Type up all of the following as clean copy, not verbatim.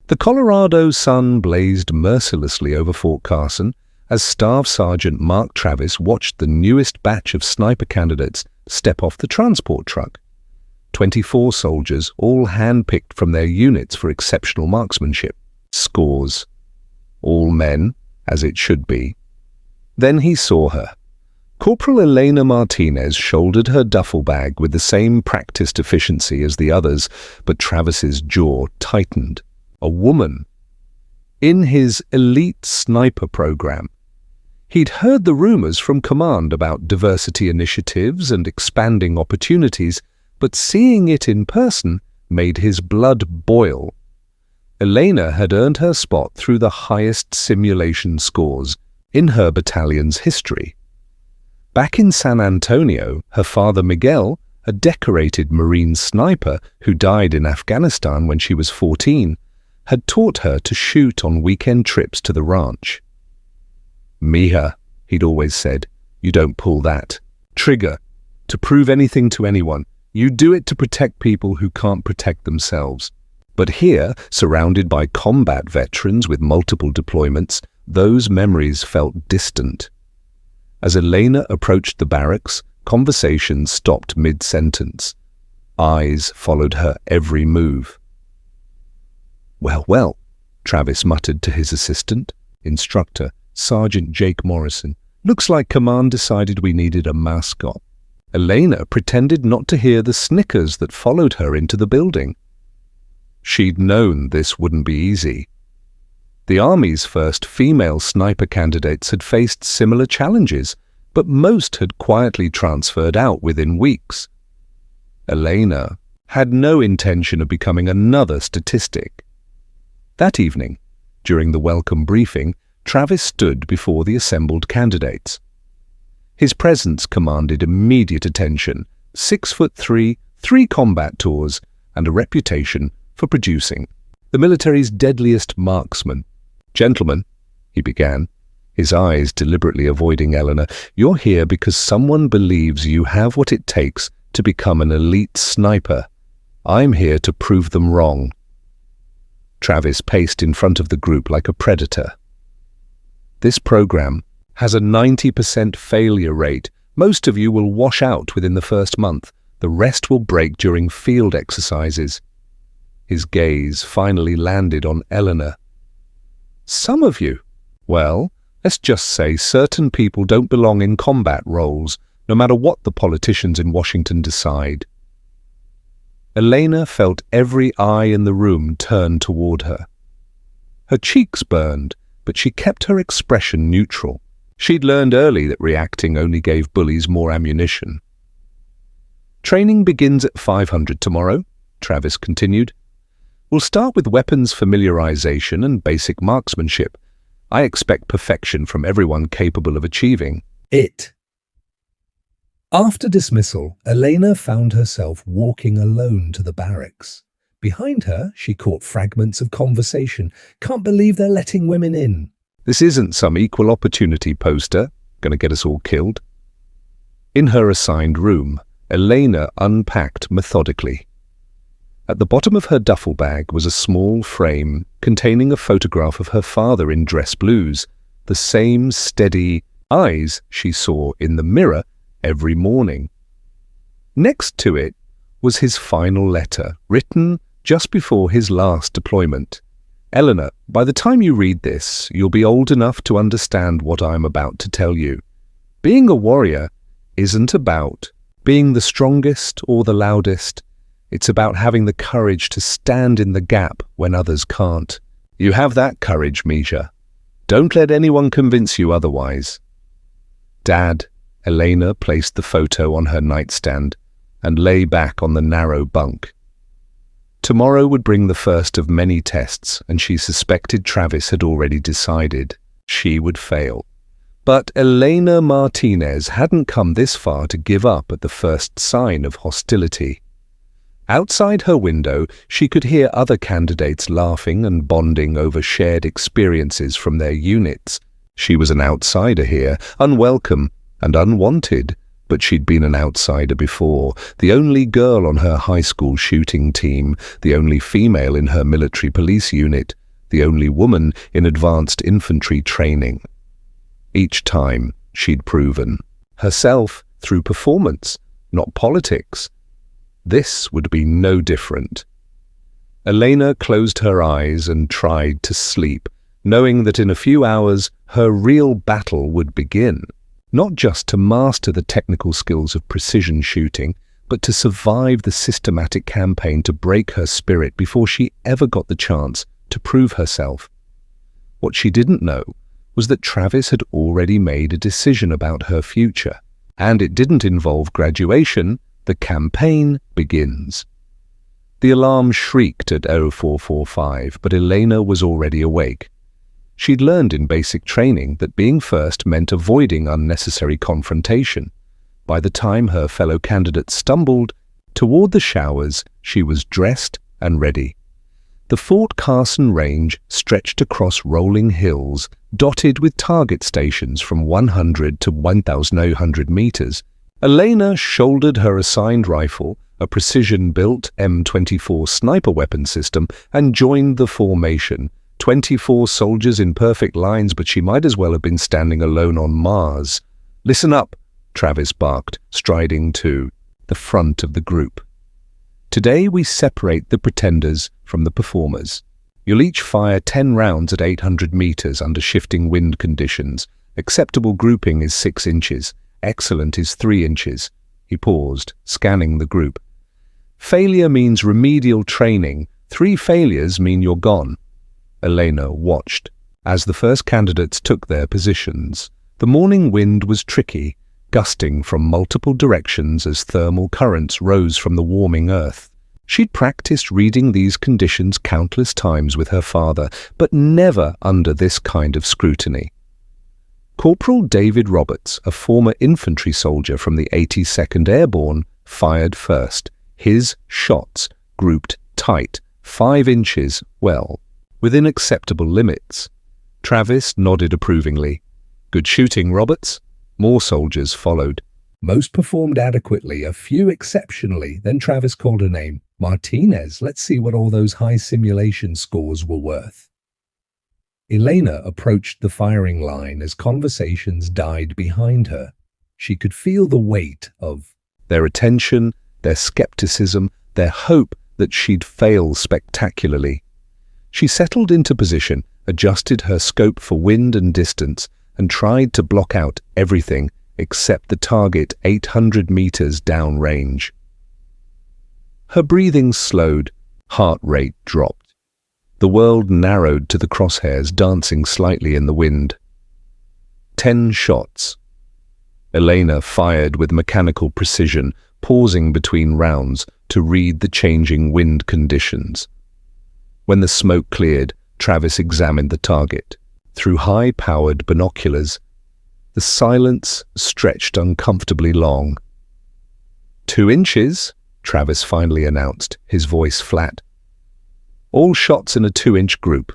The Colorado sun blazed mercilessly over Fort Carson as Staff Sergeant Mark Travis watched the newest batch of sniper candidates step off the transport truck. 24 soldiers, all hand-picked from their units for exceptional marksmanship. Scores. All men, as it should be. Then he saw her. Corporal Elena Martinez shouldered her duffel bag with the same practiced efficiency as the others, but Travis's jaw tightened. A woman. In his elite sniper program. He'd heard the rumors from command about diversity initiatives and expanding opportunities, but seeing it in person made his blood boil. Elena had earned her spot through the highest simulation scores in her battalion's history. Back in San Antonio, her father Miguel, a decorated Marine sniper who died in Afghanistan when she was 14, had taught her to shoot on weekend trips to the ranch. "Mija," he'd always said, "you don't pull that trigger to prove anything to anyone. You do it to protect people who can't protect themselves." But here, surrounded by combat veterans with multiple deployments, those memories felt distant. As Elena approached the barracks, conversation stopped mid-sentence. Eyes followed her every move. Well, Travis muttered to his assistant, instructor, Sergeant Jake Morrison. "Looks like command decided we needed a mascot." Elena pretended not to hear the snickers that followed her into the building. She'd known this wouldn't be easy. The Army's first female sniper candidates had faced similar challenges, but most had quietly transferred out within weeks. Elena had no intention of becoming another statistic. That evening, during the welcome briefing, Travis stood before the assembled candidates. His presence commanded immediate attention, 6'3", 3 combat tours, and a reputation for producing the military's deadliest marksman. "Gentlemen," he began, his eyes deliberately avoiding Eleanor, "you're here because someone believes you have what it takes to become an elite sniper. I'm here to prove them wrong." Travis paced in front of the group like a predator. "This program has a 90% failure rate. Most of you will wash out within the first month. The rest will break during field exercises." His gaze finally landed on Eleanor. "Some of you? Well, let's just say certain people don't belong in combat roles, no matter what the politicians in Washington decide." Elena felt every eye in the room turn toward her. Her cheeks burned, but she kept her expression neutral. She'd learned early that reacting only gave bullies more ammunition. "Training begins at 500 tomorrow," Travis continued. "We'll start with weapons familiarization and basic marksmanship. I expect perfection from everyone capable of achieving it." After dismissal, Elena found herself walking alone to the barracks. Behind her, she caught fragments of conversation. "Can't believe they're letting women in." "This isn't some equal opportunity poster, gonna get us all killed." In her assigned room, Elena unpacked methodically. At the bottom of her duffel bag was a small frame containing a photograph of her father in dress blues, the same steady eyes she saw in the mirror every morning. Next to it was his final letter, written just before his last deployment. "Eleanor, by the time you read this, you'll be old enough to understand what I'm about to tell you. Being a warrior isn't about being the strongest or the loudest. It's about having the courage to stand in the gap when others can't. You have that courage, Misha. Don't let anyone convince you otherwise." "Dad," Elena placed the photo on her nightstand and lay back on the narrow bunk. Tomorrow would bring the first of many tests, and she suspected Travis had already decided she would fail. But Elena Martinez hadn't come this far to give up at the first sign of hostility. Outside her window, she could hear other candidates laughing and bonding over shared experiences from their units. She was an outsider here, unwelcome and unwanted, but she'd been an outsider before, the only girl on her high school shooting team, the only female in her military police unit, the only woman in advanced infantry training. Each time, she'd proven herself through performance, not politics. This would be no different. Elena closed her eyes and tried to sleep, knowing that in a few hours her real battle would begin, not just to master the technical skills of precision shooting, but to survive the systematic campaign to break her spirit before she ever got the chance to prove herself. What she didn't know was that Travis had already made a decision about her future, and it didn't involve graduation. The campaign begins. The alarm shrieked at 0445, but Elena was already awake. She'd learned in basic training that being first meant avoiding unnecessary confrontation. By the time her fellow candidates stumbled toward the showers, she was dressed and ready. The Fort Carson range stretched across rolling hills, dotted with target stations from 100 to 1,800 meters. Elena shouldered her assigned rifle, a precision-built M24 sniper weapon system, and joined the formation. 24 soldiers in perfect lines, but she might as well have been standing alone on Mars. "Listen up," Travis barked, striding to the front of the group. "Today we separate the pretenders from the performers. You'll each fire 10 rounds at 800 meters under shifting wind conditions. Acceptable grouping is 6 inches. Excellent is 3 inches. He paused, scanning the group. Failure means remedial training. 3 failures mean you're gone. Elena watched as the first candidates took their positions. The morning wind was tricky, gusting from multiple directions as thermal currents rose from the warming earth. She'd practiced reading these conditions countless times with her father, but never under this kind of scrutiny. Corporal David Roberts, a former infantry soldier from the 82nd Airborne, fired first. His shots grouped tight, 5 inches, well, within acceptable limits. Travis nodded approvingly. "Good shooting, Roberts." More soldiers followed. Most performed adequately, a few exceptionally. Then Travis called a name. "Martinez, let's see what all those high simulation scores were worth." Elena approached the firing line as conversations died behind her. She could feel the weight of their attention, their skepticism, their hope that she'd fail spectacularly. She settled into position, adjusted her scope for wind and distance, and tried to block out everything except the target 800 meters downrange. Her breathing slowed, heart rate dropped. The world narrowed to the crosshairs dancing slightly in the wind. 10 shots. Elena fired with mechanical precision, pausing between rounds to read the changing wind conditions. When the smoke cleared, Travis examined the target. Through high-powered binoculars, the silence stretched uncomfortably long. 2 inches, Travis finally announced, his voice flat. All shots in a 2-inch group.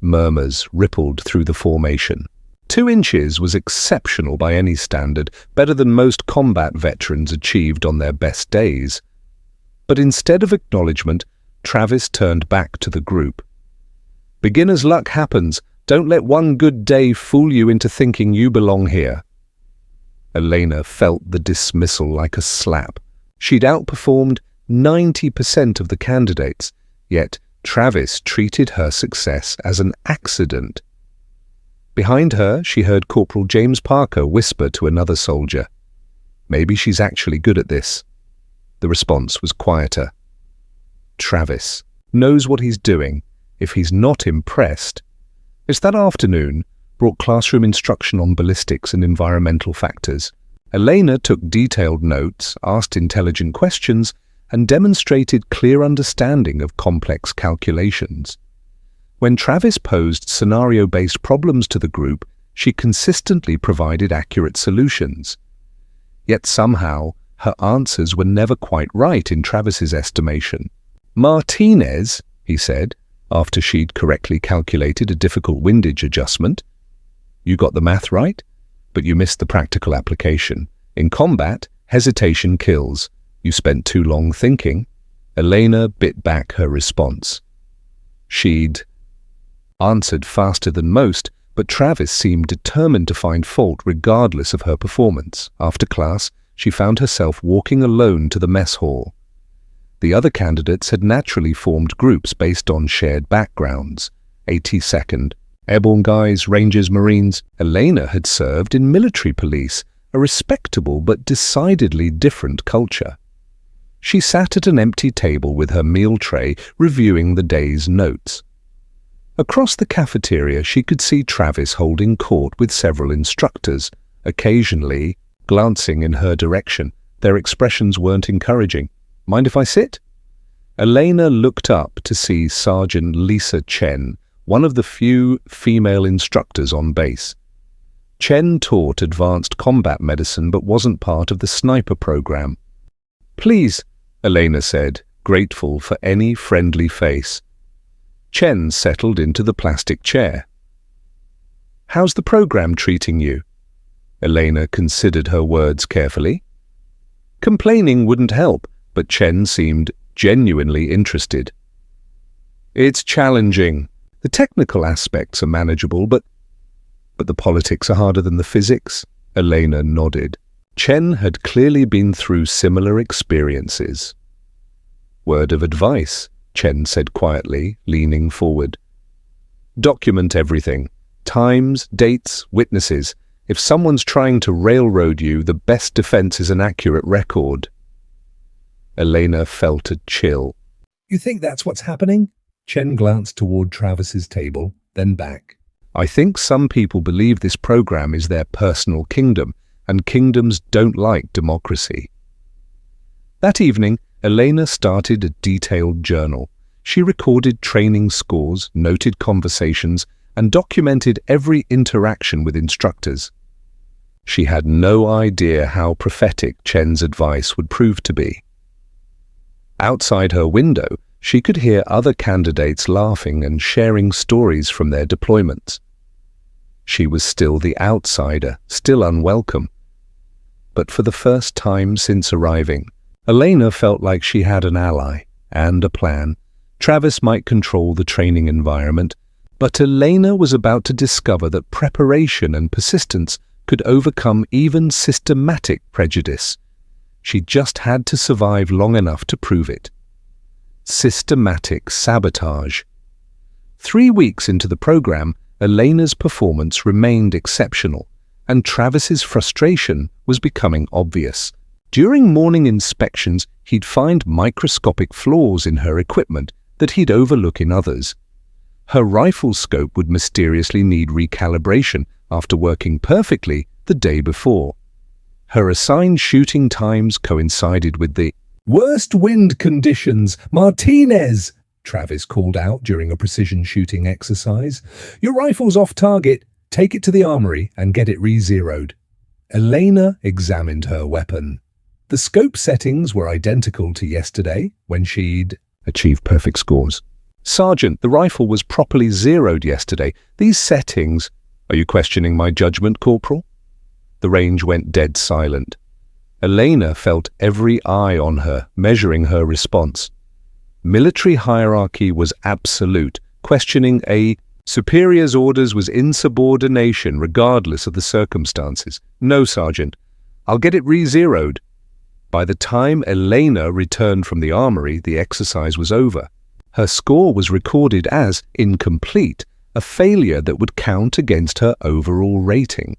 Murmurs rippled through the formation. 2 inches was exceptional by any standard, better than most combat veterans achieved on their best days. But instead of acknowledgement, Travis turned back to the group. "Beginner's luck happens. Don't let one good day fool you into thinking you belong here." Elena felt the dismissal like a slap. She'd outperformed 90% of the candidates, yet Travis treated her success as an accident. Behind her, she heard Corporal James Parker whisper to another soldier, "Maybe she's actually good at this." The response was quieter. Travis knows what he's doing. If he's not impressed. It's that afternoon brought classroom instruction on ballistics and environmental factors. Elena took detailed notes, asked intelligent questions, and demonstrated clear understanding of complex calculations. When Travis posed scenario-based problems to the group, she consistently provided accurate solutions. Yet somehow, her answers were never quite right in Travis's estimation. "Martinez," he said, after she'd correctly calculated a difficult windage adjustment. "You got the math right, but you missed the practical application. In combat, hesitation kills. You spent too long thinking." Elena bit back her response. She'd answered faster than most, but Travis seemed determined to find fault regardless of her performance. After class, she found herself walking alone to the mess hall. The other candidates had naturally formed groups based on shared backgrounds. 82nd, Airborne Guys, Rangers, Marines. Elena had served in military police, a respectable but decidedly different culture. She sat at an empty table with her meal tray, reviewing the day's notes. Across the cafeteria, she could see Travis holding court with several instructors, occasionally glancing in her direction. Their expressions weren't encouraging. "Mind if I sit?" Elena looked up to see Sergeant Lisa Chen, one of the few female instructors on base. Chen taught advanced combat medicine but wasn't part of the sniper program. "Please," Elena said, grateful for any friendly face. Chen settled into the plastic chair. "How's the program treating you?" Elena considered her words carefully. Complaining wouldn't help, but Chen seemed genuinely interested. "It's challenging. The technical aspects are manageable, but the politics are harder than the physics." Elena nodded. Chen had clearly been through similar experiences. "Word of advice," Chen said quietly, leaning forward. "Document everything. Times, dates, witnesses. If someone's trying to railroad you, the best defense is an accurate record." Elena felt a chill. "You think that's what's happening?" Chen glanced toward Travis's table, then back. "I think some people believe this program is their personal kingdom, and kingdoms don't like democracy." That evening, Elena started a detailed journal. She recorded training scores, noted conversations, and documented every interaction with instructors. She had no idea how prophetic Chen's advice would prove to be. Outside her window, she could hear other candidates laughing and sharing stories from their deployments. She was still the outsider, still unwelcome. But for the first time since arriving, Elena felt like she had an ally and a plan. Travis might control the training environment, but Elena was about to discover that preparation and persistence could overcome even systematic prejudice. She just had to survive long enough to prove it. Systematic sabotage. 3 weeks into the program, Elena's performance remained exceptional, and Travis's frustration was becoming obvious. During morning inspections, he'd find microscopic flaws in her equipment that he'd overlook in others. Her rifle scope would mysteriously need recalibration after working perfectly the day before. Her assigned shooting times coincided with the "Worst wind conditions, Martinez!" Travis called out during a precision shooting exercise. "Your rifle's off target. Take it to the armory and get it re-zeroed." Elena examined her weapon. The scope settings were identical to yesterday, when she'd achieved perfect scores. "Sergeant, the rifle was properly zeroed yesterday. These settings—" "Are you questioning my judgment, Corporal?" The range went dead silent. Elena felt every eye on her, measuring her response. Military hierarchy was absolute. Questioning a superior's orders was insubordination regardless of the circumstances. "No, Sergeant. I'll get it re-zeroed." By the time Elena returned from the armory, the exercise was over. Her score was recorded as incomplete, a failure that would count against her overall rating.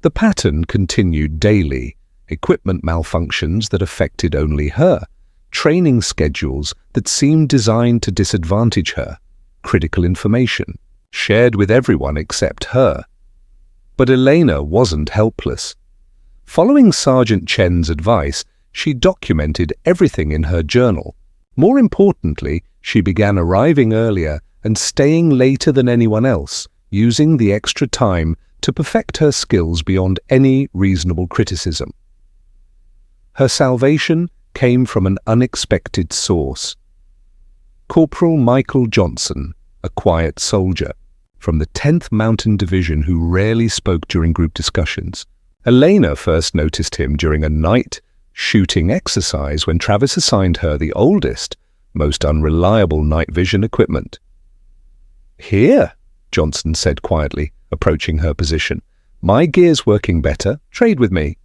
The pattern continued daily. Equipment malfunctions that affected only her, training schedules that seemed designed to disadvantage her, critical information, shared with everyone except her. But Elena wasn't helpless. Following Sergeant Chen's advice, she documented everything in her journal. More importantly, she began arriving earlier and staying later than anyone else, using the extra time to perfect her skills beyond any reasonable criticism. Her salvation came from an unexpected source. Corporal Michael Johnson, a quiet soldier from the 10th Mountain Division who rarely spoke during group discussions. Elena first noticed him during a night shooting exercise when Travis assigned her the oldest, most unreliable night vision equipment. "Here," Johnson said quietly, approaching her position. "My gear's working better. Trade with me."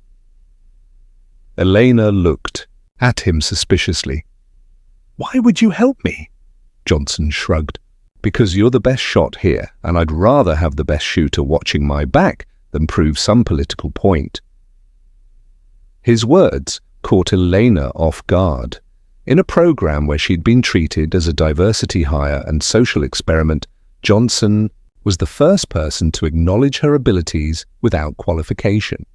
Elena looked at him suspiciously. "Why would you help me?" Johnson shrugged. "Because you're the best shot here, and I'd rather have the best shooter watching my back than prove some political point." His words caught Elena off guard. In a program where she'd been treated as a diversity hire and social experiment, Johnson was the first person to acknowledge her abilities without qualification.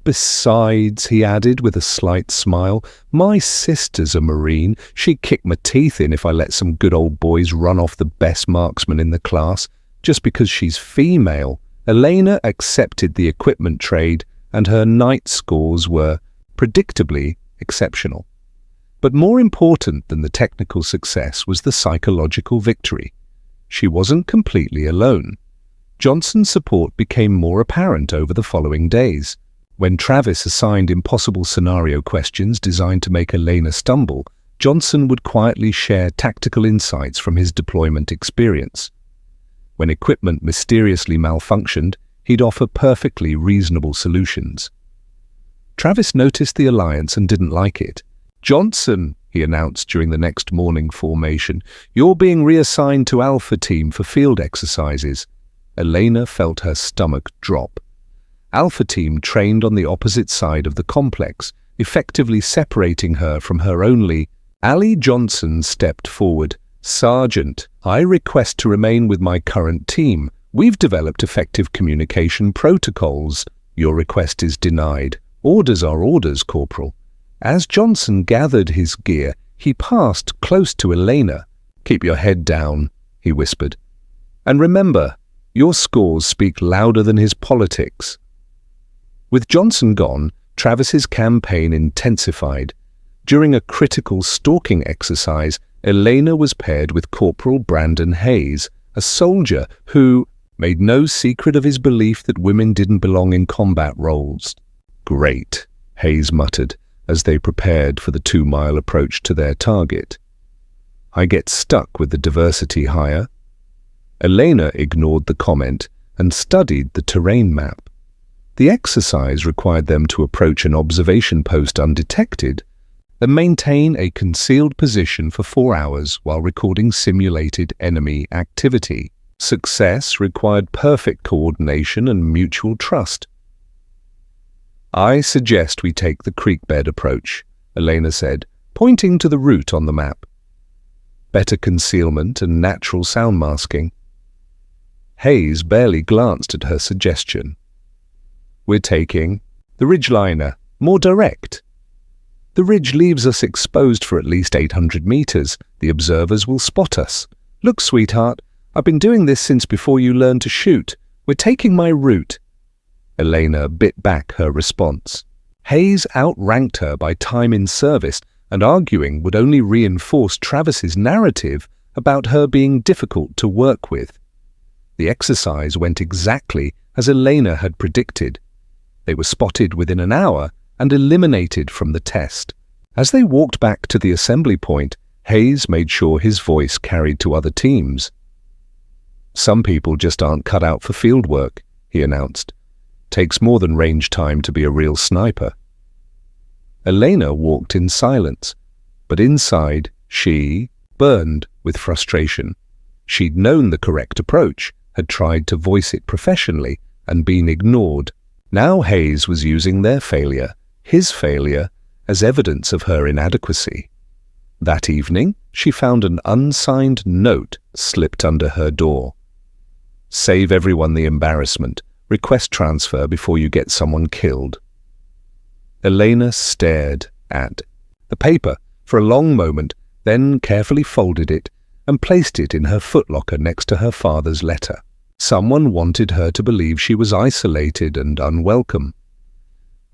"Besides," he added with a slight smile, "my sister's a Marine. She'd kick my teeth in if I let some good old boys run off the best marksman in the class. Just because she's female." Elena accepted the equipment trade, and her night scores were predictably exceptional. But more important than the technical success was the psychological victory. She wasn't completely alone. Johnson's support became more apparent over the following days. When Travis assigned impossible scenario questions designed to make Elena stumble, Johnson would quietly share tactical insights from his deployment experience. When equipment mysteriously malfunctioned, he'd offer perfectly reasonable solutions. Travis noticed the alliance and didn't like it. "Johnson," he announced during the next morning formation, "you're being reassigned to Alpha Team for field exercises." Elena felt her stomach drop. Alpha Team trained on the opposite side of the complex, effectively separating her from her only. Ali Johnson stepped forward. "Sergeant, I request to remain with my current team. We've developed effective communication protocols. Your request is denied. Orders are orders, Corporal." As Johnson gathered his gear, he passed close to Elena. "Keep your head down," he whispered. "And remember, your scores speak louder than his politics." With Johnson gone, Travis's campaign intensified. During a critical stalking exercise, Elena was paired with Corporal Brandon Hayes, a soldier who made no secret of his belief that women didn't belong in combat roles. "Great," Hayes muttered as they prepared for the 2-mile approach to their target. "I get stuck with the diversity hire." Elena ignored the comment and studied the terrain map. The exercise required them to approach an observation post undetected and maintain a concealed position for 4 hours while recording simulated enemy activity. Success required perfect coordination and mutual trust. "I suggest we take the creek bed approach," Elena said, pointing to the route on the map. "Better concealment and natural sound masking." Hayes barely glanced at her suggestion. "We're taking the ridgeliner, more direct. The ridge leaves us exposed for at least 800 meters. The observers will spot us. Look, sweetheart, I've been doing this since before you learned to shoot. We're taking my route." Elena bit back her response. Hayes outranked her by time in service, and arguing would only reinforce Travis's narrative about her being difficult to work with. The exercise went exactly as Elena had predicted. They were spotted within an hour and eliminated from the test. As they walked back to the assembly point, Hayes made sure his voice carried to other teams. "Some people just aren't cut out for field work," he announced. "Takes more than range time to be a real sniper." Elena walked in silence, but inside she burned with frustration. She'd known the correct approach, had tried to voice it professionally, and been ignored. Now Hayes was using their failure, his failure, as evidence of her inadequacy. That evening, she found an unsigned note slipped under her door. "Save everyone the embarrassment. Request transfer before you get someone killed." Elena stared at the paper for a long moment, then carefully folded it and placed it in her footlocker next to her father's letter. Someone wanted her to believe she was isolated and unwelcome.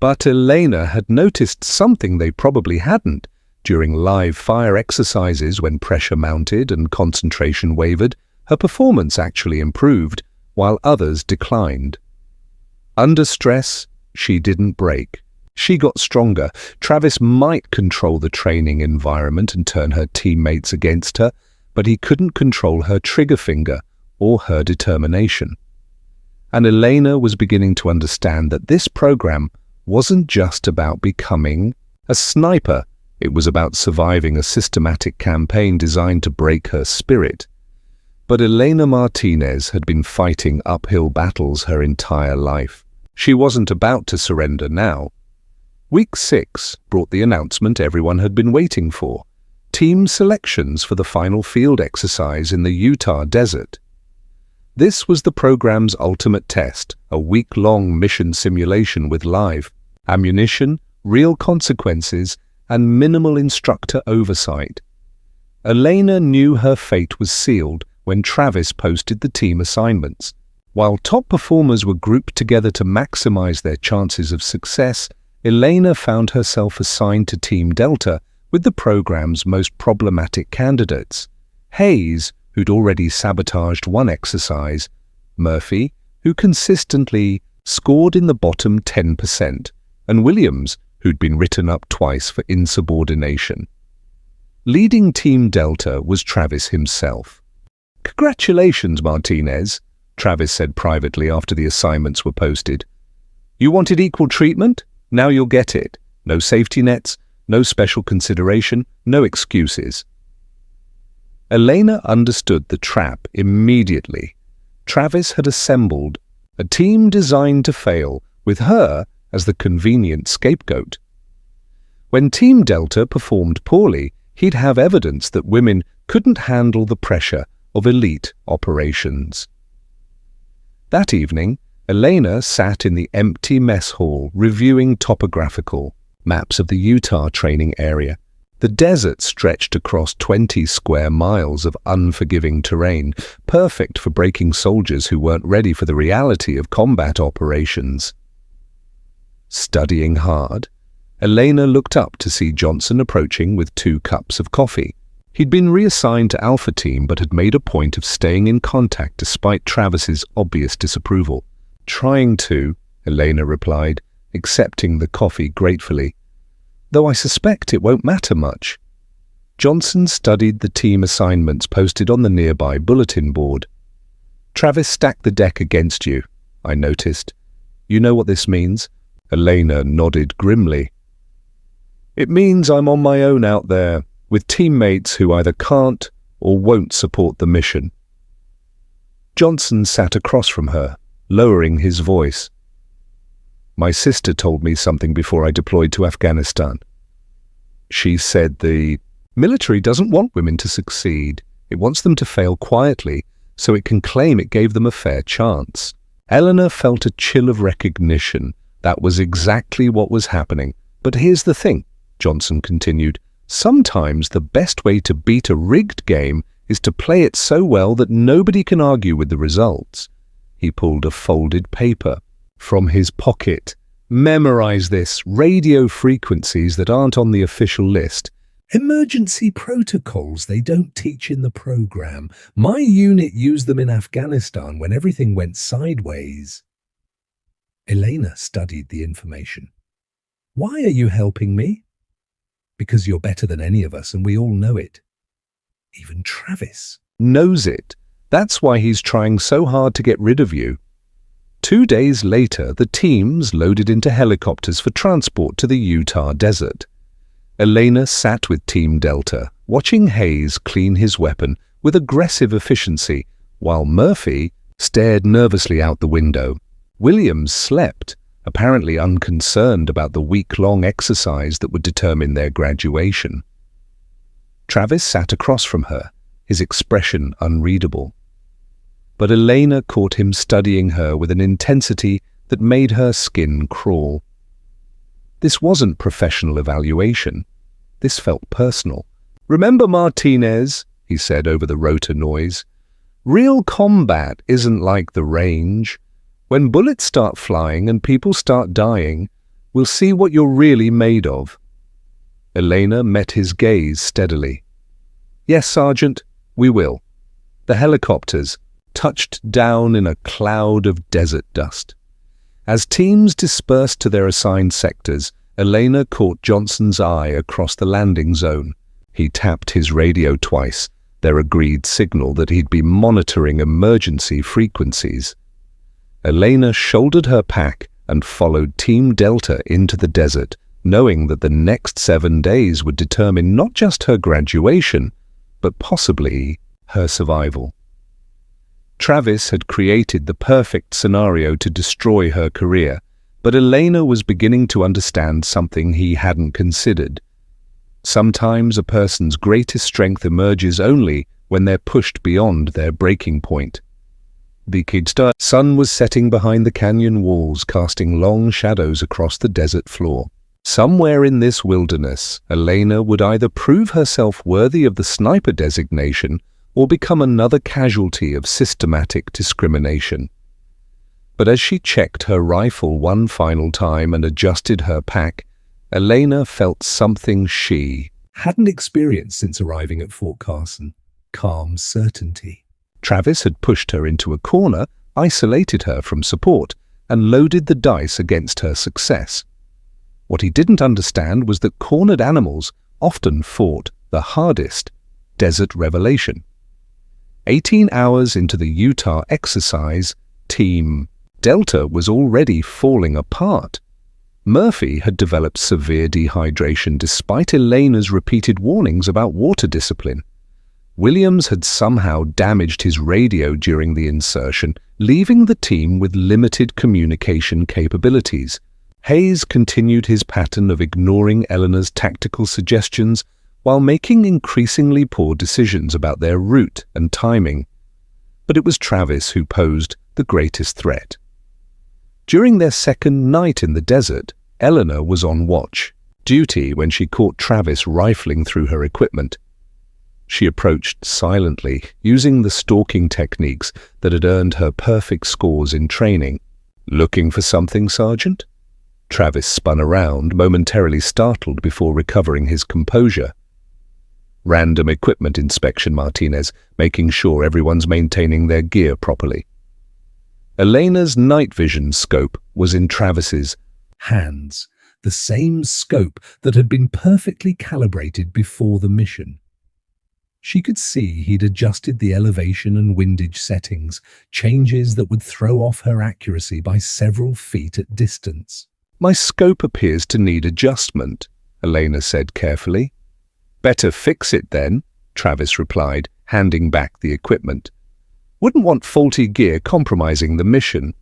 But Elena had noticed something they probably hadn't. During live fire exercises, when pressure mounted and concentration wavered, her performance actually improved, while others declined. Under stress, she didn't break. She got stronger. Travis might control the training environment and turn her teammates against her, but he couldn't control her trigger finger or her determination. And Elena was beginning to understand that this program wasn't just about becoming a sniper. It was about surviving a systematic campaign designed to break her spirit. But Elena Martinez had been fighting uphill battles her entire life. She wasn't about to surrender now. Week 6 brought the announcement everyone had been waiting for: team selections for the final field exercise in the Utah desert. This was the program's ultimate test, a week-long mission simulation with live ammunition, real consequences, and minimal instructor oversight. Elena knew her fate was sealed when Travis posted the team assignments. While top performers were grouped together to maximize their chances of success, Elena found herself assigned to Team Delta with the program's most problematic candidates: Hayes, who'd already sabotaged one exercise; Murphy, who consistently scored in the bottom 10%; and Williams, who'd been written up twice for insubordination. Leading Team Delta was Travis himself. "Congratulations, Martinez," Travis said privately after the assignments were posted. "You wanted equal treatment? Now you'll get it. No safety nets, no special consideration, no excuses." Elena understood the trap immediately. Travis had assembled a team designed to fail, with her as the convenient scapegoat. When Team Delta performed poorly, he'd have evidence that women couldn't handle the pressure of elite operations. That evening, Elena sat in the empty mess hall reviewing topographical maps of the Utah training area. The desert stretched across 20 square miles of unforgiving terrain, perfect for breaking soldiers who weren't ready for the reality of combat operations. Studying hard, Elena looked up to see Johnson approaching with 2 cups of coffee. He'd been reassigned to Alpha Team but had made a point of staying in contact despite Travis's obvious disapproval. "Trying to," Elena replied, accepting the coffee gratefully. "Though I suspect it won't matter much." Johnson studied the team assignments posted on the nearby bulletin board. "Travis stacked the deck against you, I noticed. You know what this means?" Elena nodded grimly. "It means I'm on my own out there, with teammates who either can't or won't support the mission." Johnson sat across from her, lowering his voice. "My sister told me something before I deployed to Afghanistan. She said the military doesn't want women to succeed. It wants them to fail quietly, so it can claim it gave them a fair chance." Eleanor felt a chill of recognition. That was exactly what was happening. "But here's the thing," Johnson continued. "Sometimes the best way to beat a rigged game is to play it so well that nobody can argue with the results." He pulled a folded paper from his pocket. "Memorize this. Radio frequencies that aren't on the official list. Emergency protocols they don't teach in the program. My unit used them in Afghanistan when everything went sideways." Elena studied the information. "Why are you helping me?" "Because you're better than any of us, and we all know it. Even Travis knows it. That's why he's trying so hard to get rid of you." 2 days later, the teams loaded into helicopters for transport to the Utah desert. Elena sat with Team Delta, watching Hayes clean his weapon with aggressive efficiency, while Murphy stared nervously out the window. Williams slept, apparently unconcerned about the week-long exercise that would determine their graduation. Travis sat across from her, his expression unreadable. But Elena caught him studying her with an intensity that made her skin crawl. This wasn't professional evaluation. This felt personal. "Remember, Martinez," he said over the rotor noise, "real combat isn't like the range. When bullets start flying and people start dying, we'll see what you're really made of." Elena met his gaze steadily. "Yes, Sergeant, we will." The helicopters touched down in a cloud of desert dust. As teams dispersed to their assigned sectors, Elena caught Johnson's eye across the landing zone. He tapped his radio twice, their agreed signal that he'd be monitoring emergency frequencies. Elena shouldered her pack and followed Team Delta into the desert, knowing that the next 7 days would determine not just her graduation, but possibly her survival. Travis had created the perfect scenario to destroy her career, but Elena was beginning to understand something he hadn't considered. Sometimes a person's greatest strength emerges only when they're pushed beyond their breaking point. The sun was setting behind the canyon walls, casting long shadows across the desert floor. Somewhere in this wilderness, Elena would either prove herself worthy of the sniper designation or become another casualty of systematic discrimination. But as she checked her rifle one final time and adjusted her pack, Elena felt something she hadn't experienced since arriving at Fort Carson: calm certainty. Travis had pushed her into a corner, isolated her from support, and loaded the dice against her success. What he didn't understand was that cornered animals often fought the hardest desert revelation. 18 hours into the Utah exercise, Team Delta was already falling apart. Murphy had developed severe dehydration despite Elena's repeated warnings about water discipline. Williams had somehow damaged his radio during the insertion, leaving the team with limited communication capabilities. Hayes continued his pattern of ignoring Eleanor's tactical suggestions while making increasingly poor decisions about their route and timing. But it was Travis who posed the greatest threat. During their second night in the desert, Eleanor was on watch duty when she caught Travis rifling through her equipment. She approached silently, using the stalking techniques that had earned her perfect scores in training. "Looking for something, Sergeant?" Travis spun around, momentarily startled before recovering his composure. "Random equipment inspection, Martinez, making sure everyone's maintaining their gear properly." Elena's night vision scope was in Travis's hands, the same scope that had been perfectly calibrated before the mission. She could see he'd adjusted the elevation and windage settings, changes that would throw off her accuracy by several feet at distance. "My scope appears to need adjustment," Elena said carefully. "Better fix it then," Travis replied, handing back the equipment. "Wouldn't want faulty gear compromising the mission."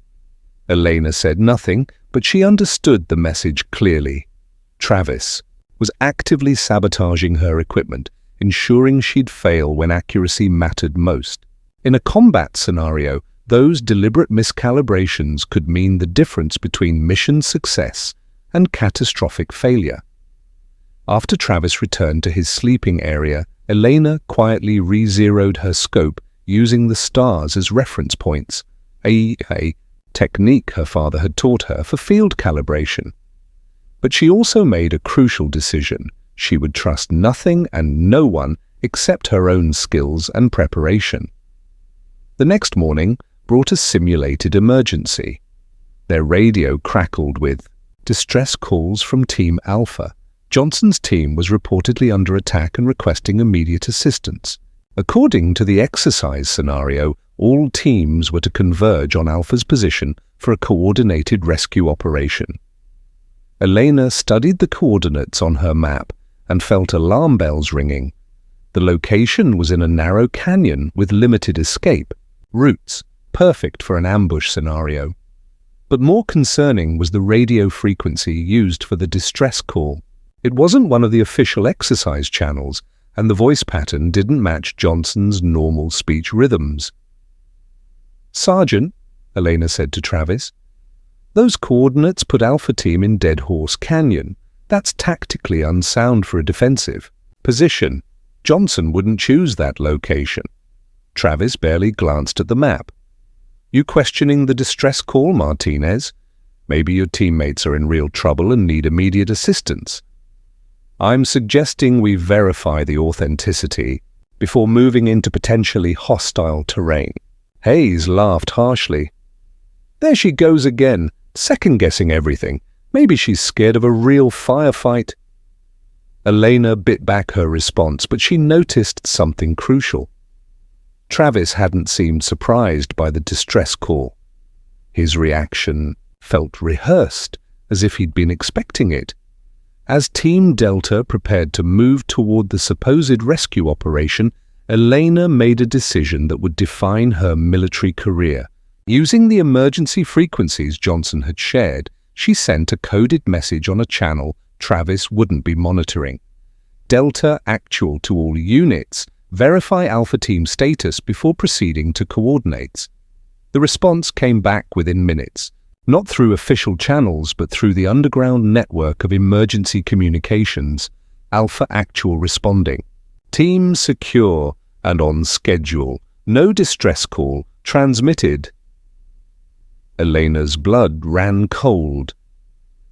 Elena said nothing, but she understood the message clearly. Travis was actively sabotaging her equipment, ensuring she'd fail when accuracy mattered most. In a combat scenario, those deliberate miscalibrations could mean the difference between mission success and catastrophic failure. After Travis returned to his sleeping area, Elena quietly re-zeroed her scope using the stars as reference points, a technique her father had taught her for field calibration. But she also made a crucial decision. She would trust nothing and no one except her own skills and preparation. The next morning brought a simulated emergency. Their radio crackled with distress calls from Team Alpha. Johnson's team was reportedly under attack and requesting immediate assistance. According to the exercise scenario, all teams were to converge on Alpha's position for a coordinated rescue operation. Elena studied the coordinates on her map and felt alarm bells ringing. The location was in a narrow canyon with limited escape routes, perfect for an ambush scenario. But more concerning was the radio frequency used for the distress call. It wasn't one of the official exercise channels, and the voice pattern didn't match Johnson's normal speech rhythms. "Sergeant," Elena said to Travis, "those coordinates put Alpha Team in Dead Horse Canyon. That's tactically unsound for a defensive position. Johnson wouldn't choose that location." Travis barely glanced at the map. "You questioning the distress call, Martinez? Maybe your teammates are in real trouble and need immediate assistance." "I'm suggesting we verify the authenticity before moving into potentially hostile terrain." Hayes laughed harshly. "There she goes again, second-guessing everything. Maybe she's scared of a real firefight." Elena bit back her response, but she noticed something crucial. Travis hadn't seemed surprised by the distress call. His reaction felt rehearsed, as if he'd been expecting it. As Team Delta prepared to move toward the supposed rescue operation, Elena made a decision that would define her military career. Using the emergency frequencies Johnson had shared, she sent a coded message on a channel Travis wouldn't be monitoring. Delta Actual to all units. Verify Alpha Team status before proceeding to coordinates. The response came back within minutes, not through official channels but through the underground network of emergency communications. Alpha Actual responding. Team secure and on schedule. No distress call transmitted. Elena's blood ran cold.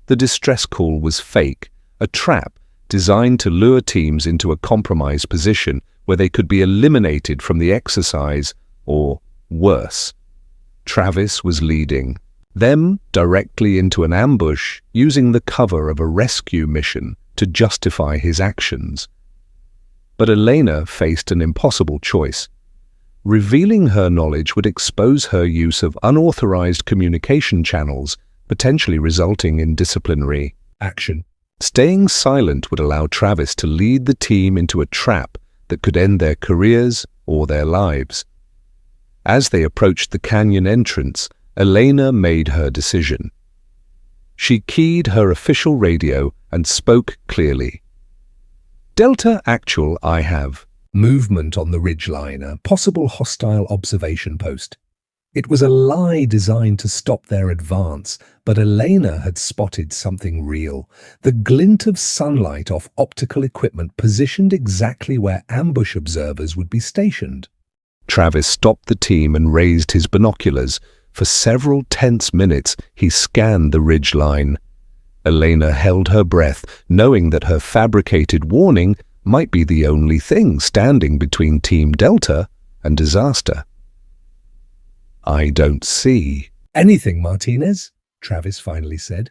The distress call was fake, a trap designed to lure teams into a compromised position where they could be eliminated from the exercise, or worse. Travis was leading them directly into an ambush, using the cover of a rescue mission to justify his actions. But Elena faced an impossible choice. Revealing her knowledge would expose her use of unauthorized communication channels, potentially resulting in disciplinary action. Staying silent would allow Travis to lead the team into a trap that could end their careers or their lives. As they approached the canyon entrance, Elena made her decision. She keyed her official radio and spoke clearly. Delta Actual, I have movement on the ridgeline, a possible hostile observation post. It was a lie designed to stop their advance, but Elena had spotted something real. The glint of sunlight off optical equipment positioned exactly where ambush observers would be stationed. Travis stopped the team and raised his binoculars. For several tense minutes, he scanned the ridgeline. Elena held her breath, knowing that her fabricated warning might be the only thing standing between Team Delta and disaster. I don't see anything, Martinez, Travis finally said.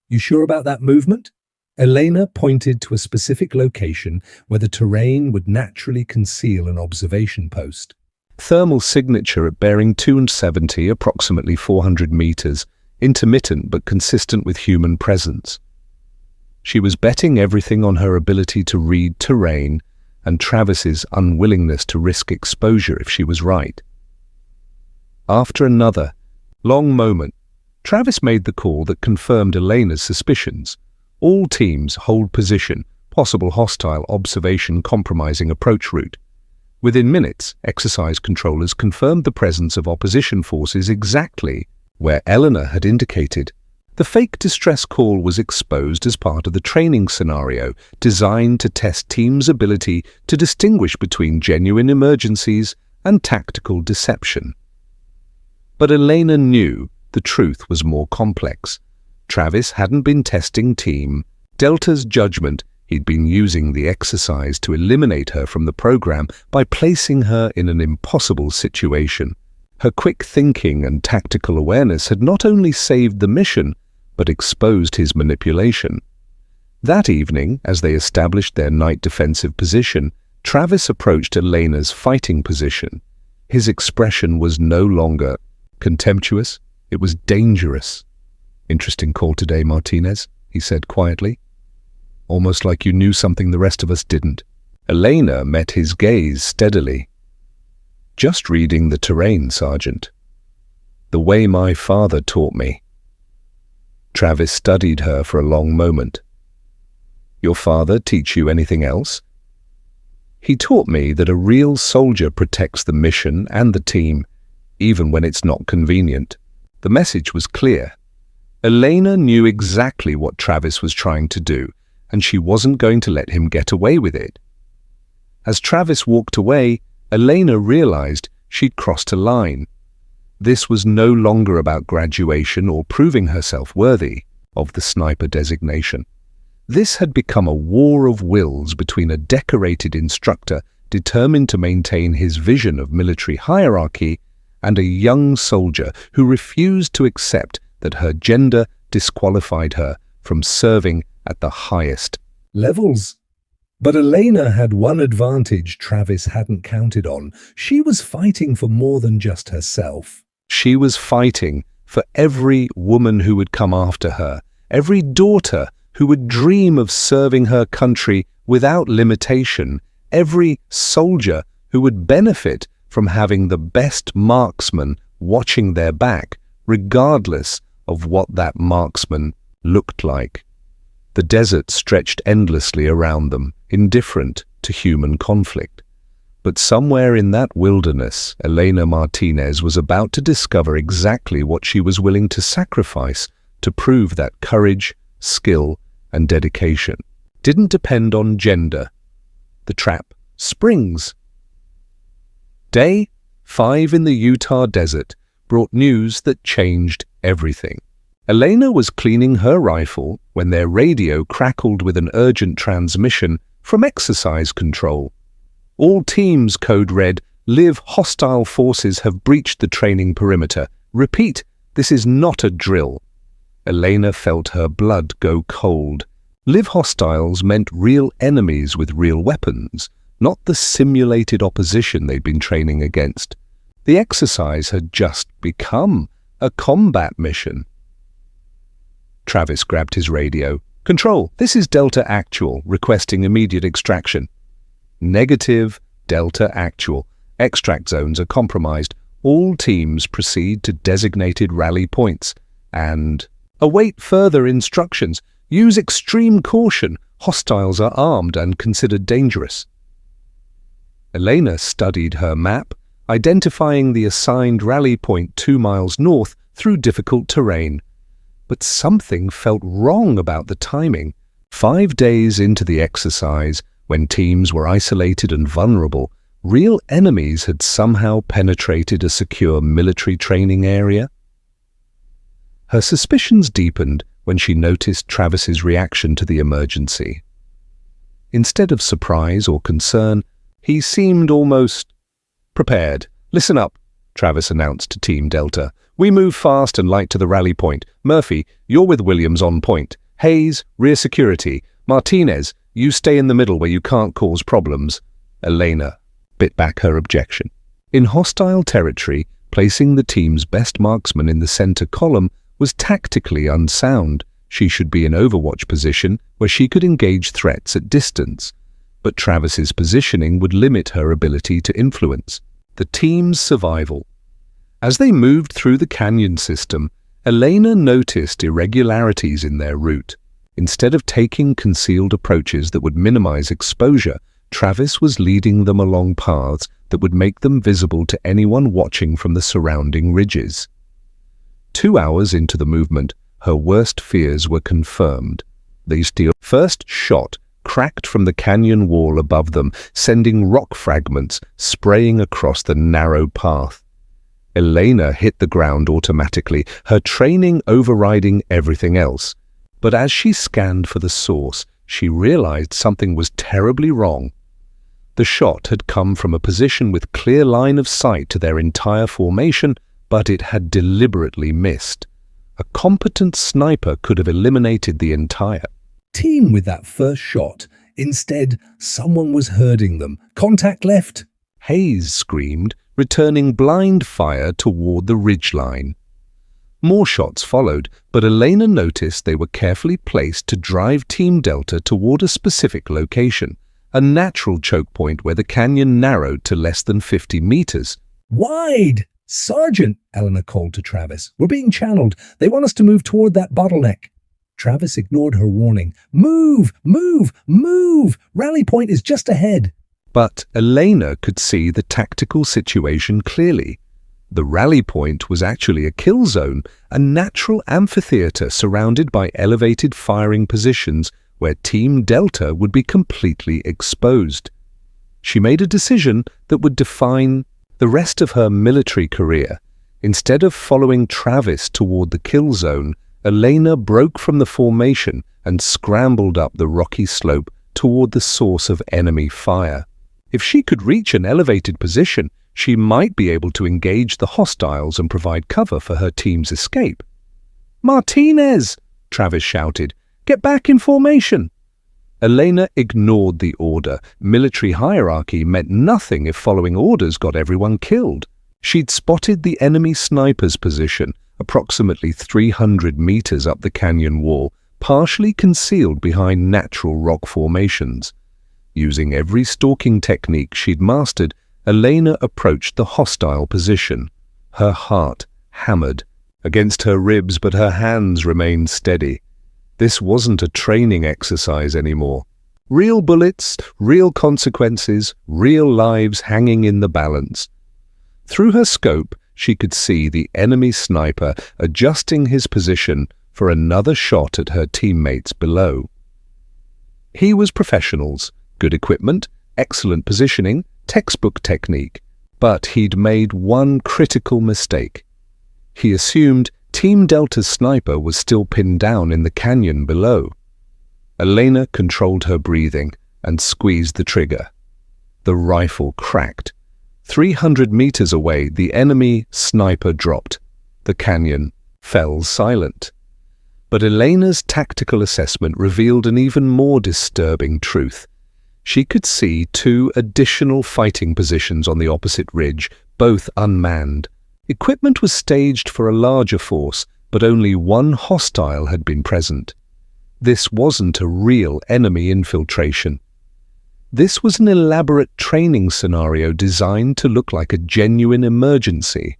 You sure about that movement? Elena pointed to a specific location where the terrain would naturally conceal an observation post. Thermal signature at bearing 270, approximately 400 meters, intermittent but consistent with human presence. She was betting everything on her ability to read terrain and Travis's unwillingness to risk exposure if she was right. After another long moment, Travis made the call that confirmed Elena's suspicions. All teams hold position, possible hostile observation compromising approach route. Within minutes, exercise controllers confirmed the presence of opposition forces exactly where Eleanor had indicated. The fake distress call was exposed as part of the training scenario designed to test teams' ability to distinguish between genuine emergencies and tactical deception. But Elena knew the truth was more complex. Travis hadn't been testing Team Delta's judgment. He'd been using the exercise to eliminate her from the program by placing her in an impossible situation. Her quick thinking and tactical awareness had not only saved the mission, but exposed his manipulation. That evening, as they established their night defensive position, Travis approached Elena's fighting position. His expression was no longer contemptuous, it was dangerous. Interesting call today, Martinez, he said quietly. Almost like you knew something the rest of us didn't. Elena met his gaze steadily. Just reading the terrain, Sergeant. The way my father taught me. Travis studied her for a long moment. Your father teach you anything else? He taught me that a real soldier protects the mission and the team, even when it's not convenient. The message was clear. Elena knew exactly what Travis was trying to do, and she wasn't going to let him get away with it. As Travis walked away, Elena realized she'd crossed a line. This was no longer about graduation or proving herself worthy of the sniper designation. This had become a war of wills between a decorated instructor determined to maintain his vision of military hierarchy and a young soldier who refused to accept that her gender disqualified her from serving at the highest levels. But Elena had one advantage Travis hadn't counted on. She was fighting for more than just herself. She was fighting for every woman who would come after her, every daughter who would dream of serving her country without limitation, every soldier who would benefit from having the best marksman watching their back, regardless of what that marksman looked like. The desert stretched endlessly around them, indifferent to human conflict. But somewhere in that wilderness, Elena Martinez was about to discover exactly what she was willing to sacrifice to prove that courage, skill, and dedication didn't depend on gender. The trap springs. Day 5 in the Utah desert brought news that changed everything. Elena was cleaning her rifle when their radio crackled with an urgent transmission from exercise control. All teams, code read, "Live, hostile forces have breached the training perimeter. Repeat, this is not a drill." Elena felt her blood go cold. Live hostiles meant real enemies with real weapons, not the simulated opposition they'd been training against. The exercise had just become a combat mission. Travis grabbed his radio. "Control, this is Delta Actual, requesting immediate extraction." "Negative, Delta Actual. Extract zones are compromised. All teams proceed to designated rally points. And await further instructions. Use extreme caution. Hostiles are armed and considered dangerous." Elena studied her map, identifying the assigned rally point 2 miles north through difficult terrain. But something felt wrong about the timing. 5 days into the exercise, when teams were isolated and vulnerable, real enemies had somehow penetrated a secure military training area. Her suspicions deepened when she noticed Travis's reaction to the emergency. Instead of surprise or concern, he seemed almost prepared. "Listen up," Travis announced to Team Delta. "We move fast and light to the rally point. Murphy, you're with Williams on point. Hayes, rear security. Martinez, you stay in the middle where you can't cause problems." Elena bit back her objection. In hostile territory, placing the team's best marksman in the center column was tactically unsound. She should be in overwatch position where she could engage threats at distance. But Travis's positioning would limit her ability to influence the team's survival. As they moved through the canyon system, Elena noticed irregularities in their route. Instead of taking concealed approaches that would minimize exposure, Travis was leading them along paths that would make them visible to anyone watching from the surrounding ridges. 2 hours into the movement, her worst fears were confirmed. The first shot cracked from the canyon wall above them, sending rock fragments spraying across the narrow path. Elena hit the ground automatically, her training overriding everything else. But as she scanned for the source, she realized something was terribly wrong. The shot had come from a position with clear line of sight to their entire formation, but it had deliberately missed. A competent sniper could have eliminated the entire team with that first shot. Instead, someone was herding them. "Contact left!" Hayes screamed, returning blind fire toward the ridgeline. More shots followed, but Elena noticed they were carefully placed to drive Team Delta toward a specific location, a natural choke point where the canyon narrowed to less than 50 meters. "Wide! Sergeant," Elena called to Travis. "We're being channeled. They want us to move toward that bottleneck." Travis ignored her warning. "Move! Move! Move! Rally point is just ahead." But Elena could see the tactical situation clearly. The rally point was actually a kill zone, a natural amphitheater surrounded by elevated firing positions where Team Delta would be completely exposed. She made a decision that would define the rest of her military career. Instead of following Travis toward the kill zone, Elena broke from the formation and scrambled up the rocky slope toward the source of enemy fire. If she could reach an elevated position, she might be able to engage the hostiles and provide cover for her team's escape. "Martinez!" Travis shouted. "Get back in formation!" Elena ignored the order. Military hierarchy meant nothing if following orders got everyone killed. She'd spotted the enemy sniper's position, approximately 300 meters up the canyon wall, partially concealed behind natural rock formations. Using every stalking technique she'd mastered, Elena approached the hostile position. Her heart hammered against her ribs, but her hands remained steady. This wasn't a training exercise anymore. Real bullets, real consequences, real lives hanging in the balance. Through her scope, she could see the enemy sniper adjusting his position for another shot at her teammates below. He was professionals, good equipment, excellent positioning, textbook technique, but he'd made one critical mistake. He assumed Team Delta's sniper was still pinned down in the canyon below. Elena controlled her breathing and squeezed the trigger. The rifle cracked. 300 meters away, the enemy sniper dropped. The canyon fell silent. But Elena's tactical assessment revealed an even more disturbing truth. She could see 2 additional fighting positions on the opposite ridge, both unmanned. Equipment was staged for a larger force, but only one hostile had been present. This wasn't a real enemy infiltration. This was an elaborate training scenario designed to look like a genuine emergency.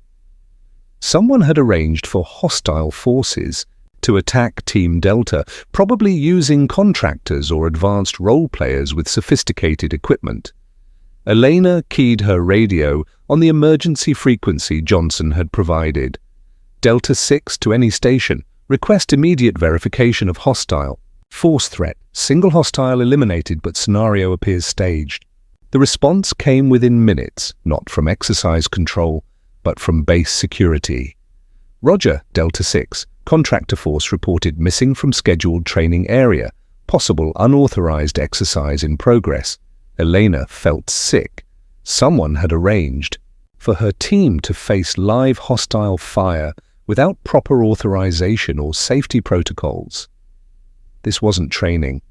Someone had arranged for hostile forces to attack Team Delta, probably using contractors or advanced role players with sophisticated equipment. Elena keyed her radio on the emergency frequency Johnson had provided. Delta 6 to any station. Request immediate verification of hostile. Force threat. Single hostile eliminated, but scenario appears staged. The response came within minutes, not from exercise control, but from base security. Roger, Delta 6. Contractor force reported missing from scheduled training area. Possible unauthorized exercise in progress. Elena felt sick. Someone had arranged for her team to face live hostile fire without proper authorization or safety protocols. This wasn't training.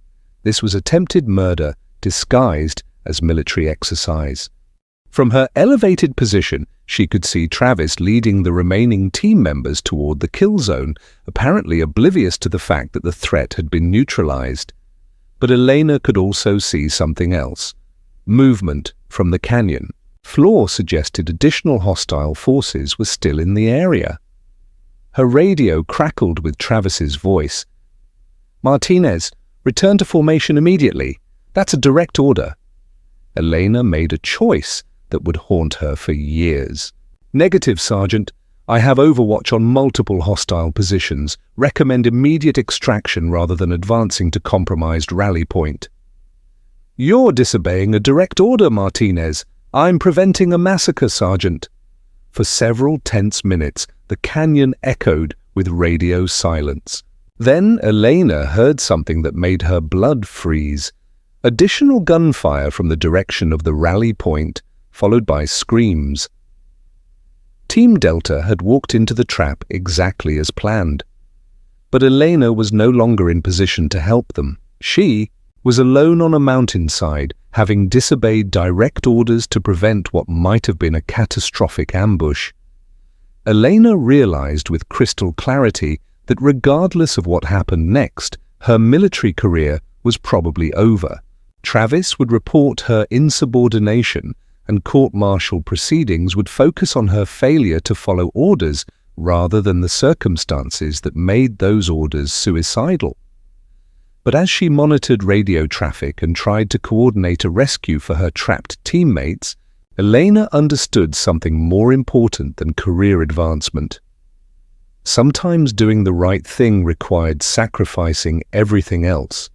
This was attempted murder disguised as military exercise. From her elevated position, she could see Travis leading the remaining team members toward the kill zone, apparently oblivious to the fact that the threat had been neutralized. But Elena could also see something else. Movement from the canyon. Floor suggested additional hostile forces were still in the area. Her radio crackled with Travis's voice. "Martinez, return to formation immediately. That's a direct order." Elena made a choice that would haunt her for years. "Negative, Sergeant. I have overwatch on multiple hostile positions. Recommend immediate extraction rather than advancing to compromised rally point." "You're disobeying a direct order, Martinez. I'm preventing a massacre, Sergeant." For several tense minutes, the canyon echoed with radio silence. Then Elena heard something that made her blood freeze. Additional gunfire from the direction of the rally point, followed by screams. Team Delta had walked into the trap exactly as planned. But Elena was no longer in position to help them. She was alone on a mountainside, having disobeyed direct orders to prevent what might have been a catastrophic ambush. Elena realized with crystal clarity that regardless of what happened next, her military career was probably over. Travis would report her insubordination, and court-martial proceedings would focus on her failure to follow orders rather than the circumstances that made those orders suicidal. But as she monitored radio traffic and tried to coordinate a rescue for her trapped teammates, Elena understood something more important than career advancement. Sometimes doing the right thing required sacrificing everything else.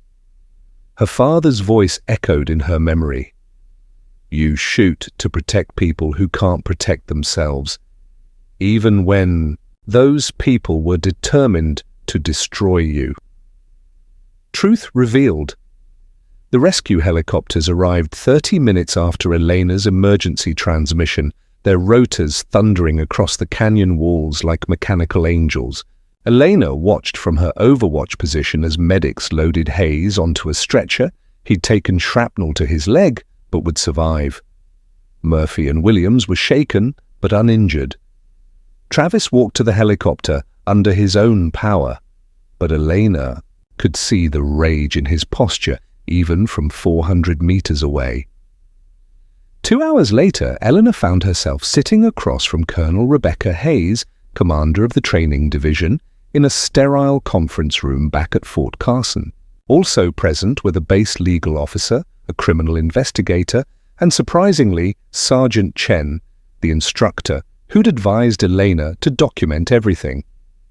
Her father's voice echoed in her memory. "You shoot to protect people who can't protect themselves, even when those people were determined to destroy you." Truth revealed. The rescue helicopters arrived 30 minutes after Elena's emergency transmission, their rotors thundering across the canyon walls like mechanical angels. Elena watched from her overwatch position as medics loaded Hayes onto a stretcher He'd taken shrapnel to his leg, but would survive. Murphy and Williams were shaken, but uninjured. Travis walked to the helicopter under his own power, but Elena could see the rage in his posture, even from 400 meters away. 2 hours later, Eleanor found herself sitting across from Colonel Rebecca Hayes, commander of the training division, in a sterile conference room back at Fort Carson. Also present were the base legal officer, a criminal investigator, and surprisingly, Sergeant Chen, the instructor, who'd advised Elena to document everything.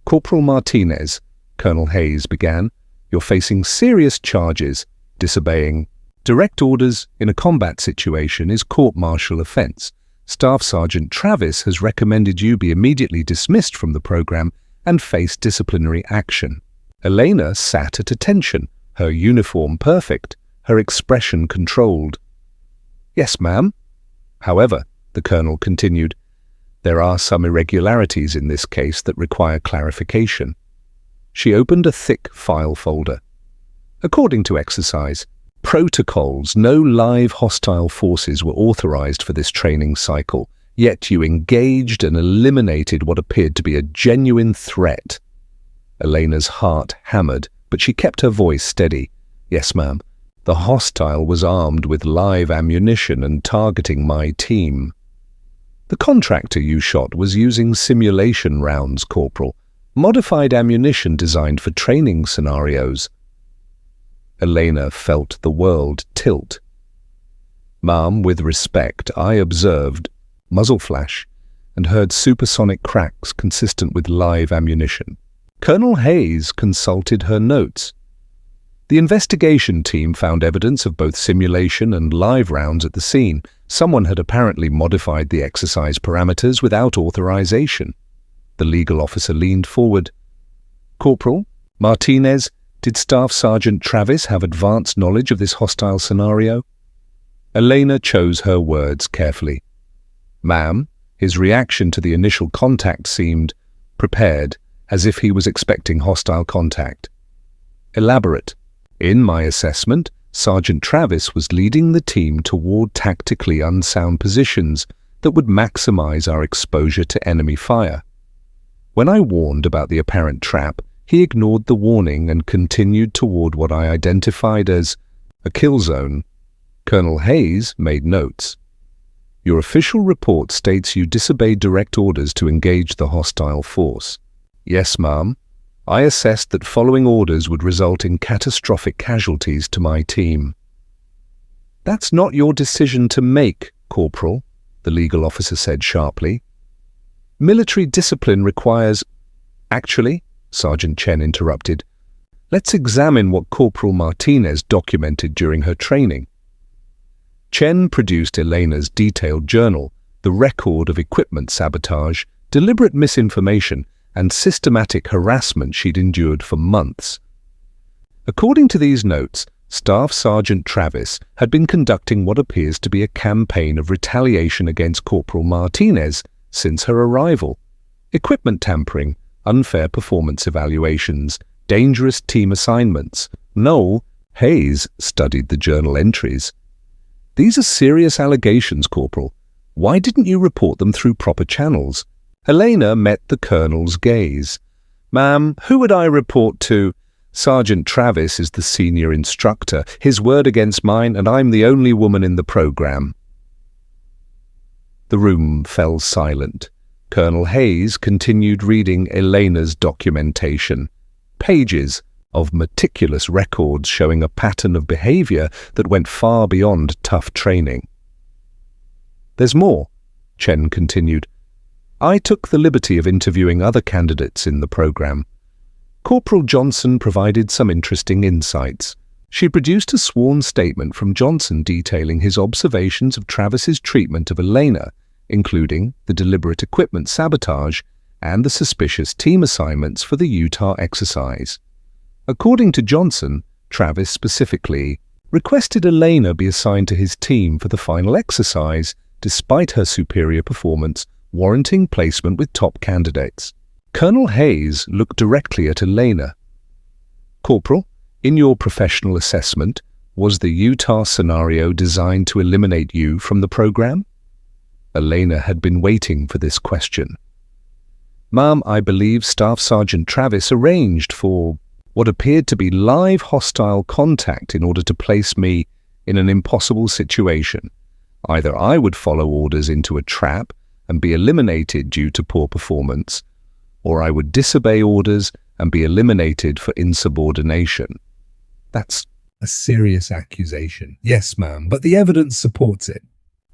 "Corporal Martinez," Colonel Hayes began, "you're facing serious charges, disobeying direct orders in a combat situation is court-martial offense. Staff Sergeant Travis has recommended you be immediately dismissed from the program and face disciplinary action." Elena sat at attention, her uniform perfect, her expression controlled. "Yes, ma'am." "However," the colonel continued, "there are some irregularities in this case that require clarification." She opened a thick file folder. "According to exercise protocols, no live hostile forces were authorized for this training cycle, yet you engaged and eliminated what appeared to be a genuine threat." Elena's heart hammered, but she kept her voice steady. "Yes, ma'am. The hostile was armed with live ammunition and targeting my team." "The contractor you shot was using simulation rounds, Corporal, modified ammunition designed for training scenarios." Elena felt the world tilt. "Ma'am, with respect, I observed muzzle flash and heard supersonic cracks consistent with live ammunition." Colonel Hayes consulted her notes. "The investigation team found evidence of both simulation and live rounds at the scene. Someone had apparently modified the exercise parameters without authorization." The legal officer leaned forward. "Corporal Martinez, did Staff Sergeant Travis have advanced knowledge of this hostile scenario?" Elena chose her words carefully. "Ma'am, his reaction to the initial contact seemed prepared, as if he was expecting hostile contact." "Elaborate." "In my assessment, Sergeant Travis was leading the team toward tactically unsound positions that would maximize our exposure to enemy fire. When I warned about the apparent trap, he ignored the warning and continued toward what I identified as a kill zone." Colonel Hayes made notes. "Your official report states you disobeyed direct orders to engage the hostile force." "Yes, ma'am. I assessed that following orders would result in catastrophic casualties to my team." "That's not your decision to make, Corporal," the legal officer said sharply. "Military discipline requires—" "Actually," Sergeant Chen interrupted, "let's examine what Corporal Martinez documented during her training." Chen produced Elena's detailed journal, the record of equipment sabotage, deliberate misinformation, and systematic harassment she'd endured for months. According to these notes, Staff Sergeant Travis had been conducting what appears to be a campaign of retaliation against Corporal Martinez since her arrival. Equipment tampering, unfair performance evaluations, dangerous team assignments. No, Hayes studied the journal entries. "These are serious allegations, Corporal. Why didn't you report them through proper channels?" Elena met the colonel's gaze. "Ma'am, who would I report to? Sergeant Travis is the senior instructor, his word against mine, and I'm the only woman in the program." The room fell silent. Colonel Hayes continued reading Elena's documentation. Pages of meticulous records showing a pattern of behavior that went far beyond tough training. "There's more," Chen continued. "I took the liberty of interviewing other candidates in the program. Corporal Johnson provided some interesting insights. She produced a sworn statement from Johnson detailing his observations of Travis's treatment of Elena, including the deliberate equipment sabotage and the suspicious team assignments for the Utah exercise. According to Johnson, Travis specifically requested Elena be assigned to his team for the final exercise, despite her superior performance warranting placement with top candidates. Colonel Hayes looked directly at Elena. "Corporal, in your professional assessment, Was the Utah scenario designed to eliminate you from the program? Elena had been waiting for this question. Ma'am, I believe Staff Sergeant Travis arranged for what appeared to be live hostile contact in order to place me in an impossible situation. Either I would follow orders into a trap and be eliminated due to poor performance, or I would disobey orders and be eliminated for insubordination. That's a serious accusation. Yes, ma'am, but the evidence supports it.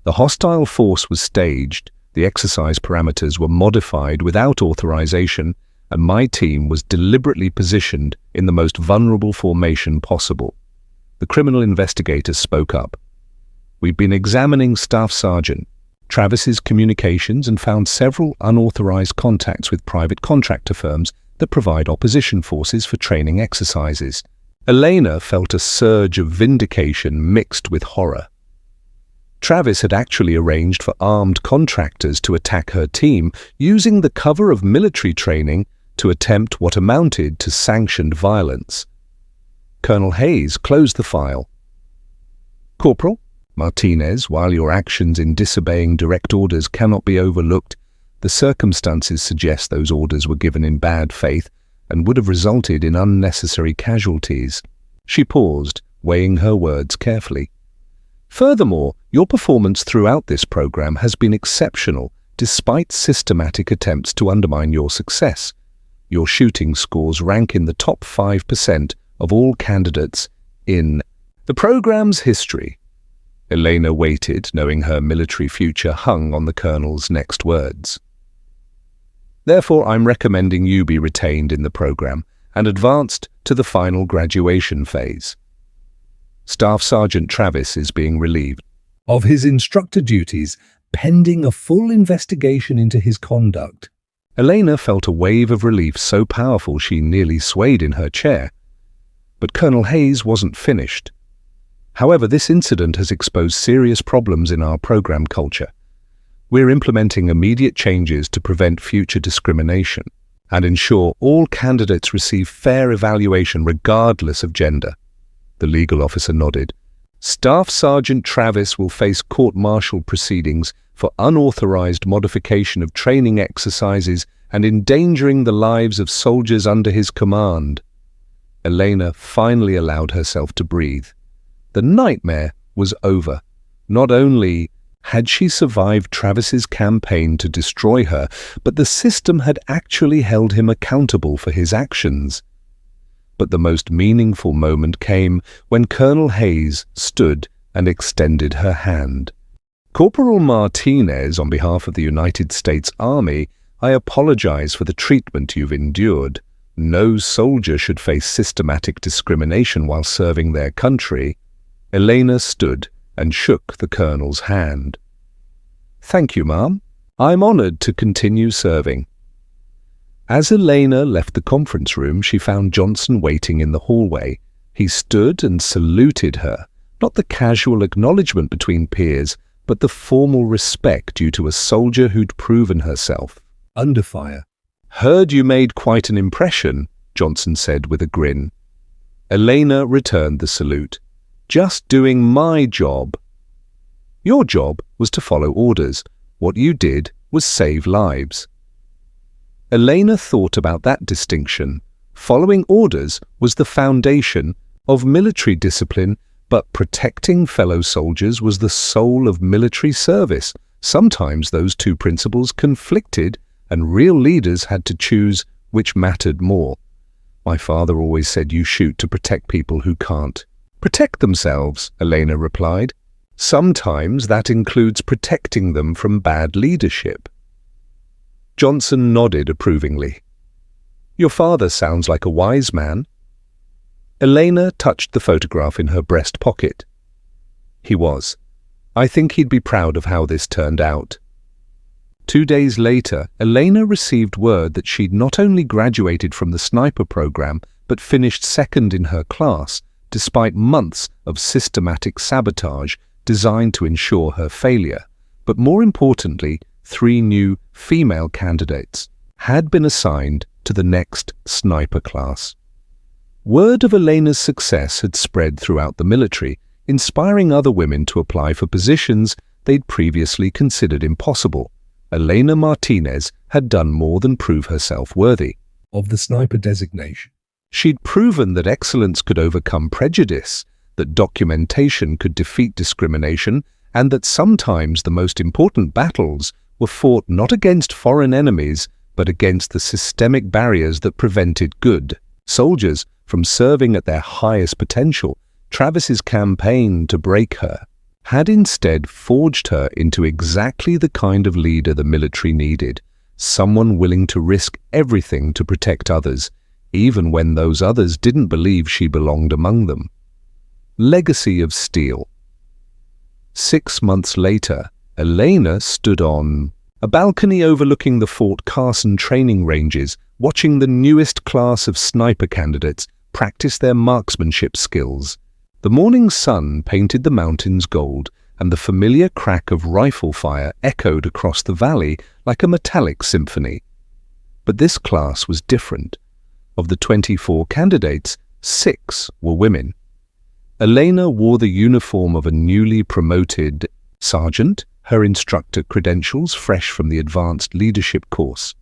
The hostile force was staged, the exercise parameters were modified without authorization, and my team was deliberately positioned in the most vulnerable formation possible. The criminal investigator spoke up. We've been examining Staff Sergeant Travis's communications and found several unauthorized contacts with private contractor firms that provide opposition forces for training exercises. Elena felt a surge of vindication mixed with horror. Travis had actually arranged for armed contractors to attack her team using the cover of military training to attempt what amounted to sanctioned violence. Colonel Hayes closed the file. Corporal Martinez, while your actions in disobeying direct orders cannot be overlooked, the circumstances suggest those orders were given in bad faith and would have resulted in unnecessary casualties. She paused, weighing her words carefully. Furthermore, your performance throughout this program has been exceptional, despite systematic attempts to undermine your success. Your shooting scores rank in the top 5% of all candidates in the program's history. Elena waited, knowing her military future hung on the colonel's next words. Therefore, I'm recommending you be retained in the program and advanced to the final graduation phase. Staff Sergeant Travis is being relieved of his instructor duties, pending a full investigation into his conduct. Elena felt a wave of relief so powerful she nearly swayed in her chair. But Colonel Hayes wasn't finished. However, this incident has exposed serious problems in our program culture. We're implementing immediate changes to prevent future discrimination and ensure all candidates receive fair evaluation regardless of gender. The legal officer nodded. Staff Sergeant Travis will face court-martial proceedings for unauthorized modification of training exercises and endangering the lives of soldiers under his command. Elena finally allowed herself to breathe. The nightmare was over. Not only had she survived Travis's campaign to destroy her, but the system had actually held him accountable for his actions. But the most meaningful moment came when Colonel Hayes stood and extended her hand. Corporal Martinez, on behalf of the United States Army, I apologize for the treatment you've endured. No soldier should face systematic discrimination while serving their country. Elena stood and shook the colonel's hand. Thank you, ma'am. I'm honored to continue serving. As Elena left the conference room, she found Johnson waiting in the hallway. He stood and saluted her, not the casual acknowledgement between peers, but the formal respect due to a soldier who'd proven herself. Under fire. Heard you made quite an impression, Johnson said with a grin. Elena returned the salute. Just doing my job. Your job was to follow orders. What you did was save lives. Elena thought about that distinction. Following orders was the foundation of military discipline, but protecting fellow soldiers was the soul of military service. Sometimes those two principles conflicted, and real leaders had to choose which mattered more. My father always said you shoot to protect people who can't protect themselves, Elena replied. Sometimes that includes protecting them from bad leadership. Johnson nodded approvingly. Your father sounds like a wise man. Elena touched the photograph in her breast pocket. He was. I think he'd be proud of how this turned out. 2 days later, Elena received word that she'd not only graduated from the sniper program, but finished second in her class, despite months of systematic sabotage designed to ensure her failure. But more importantly, 3 new female candidates had been assigned to the next sniper class. Word of Elena's success had spread throughout the military, inspiring other women to apply for positions they'd previously considered impossible. Elena Martinez had done more than prove herself worthy of the sniper designation. She'd proven that excellence could overcome prejudice, that documentation could defeat discrimination, and that sometimes the most important battles were fought not against foreign enemies, but against the systemic barriers that prevented good soldiers from serving at their highest potential. Travis's campaign to break her had instead forged her into exactly the kind of leader the military needed, someone willing to risk everything to protect others, even when those others didn't believe she belonged among them. Legacy of Steel. 6 months later, Elena stood on a balcony overlooking the Fort Carson training ranges, watching the newest class of sniper candidates practice their marksmanship skills. The morning sun painted the mountains gold, and the familiar crack of rifle fire echoed across the valley like a metallic symphony. But this class was different. Of the 24 candidates, 6 were women. Elena wore the uniform of a newly promoted sergeant, her instructor credentials fresh from the advanced leadership course.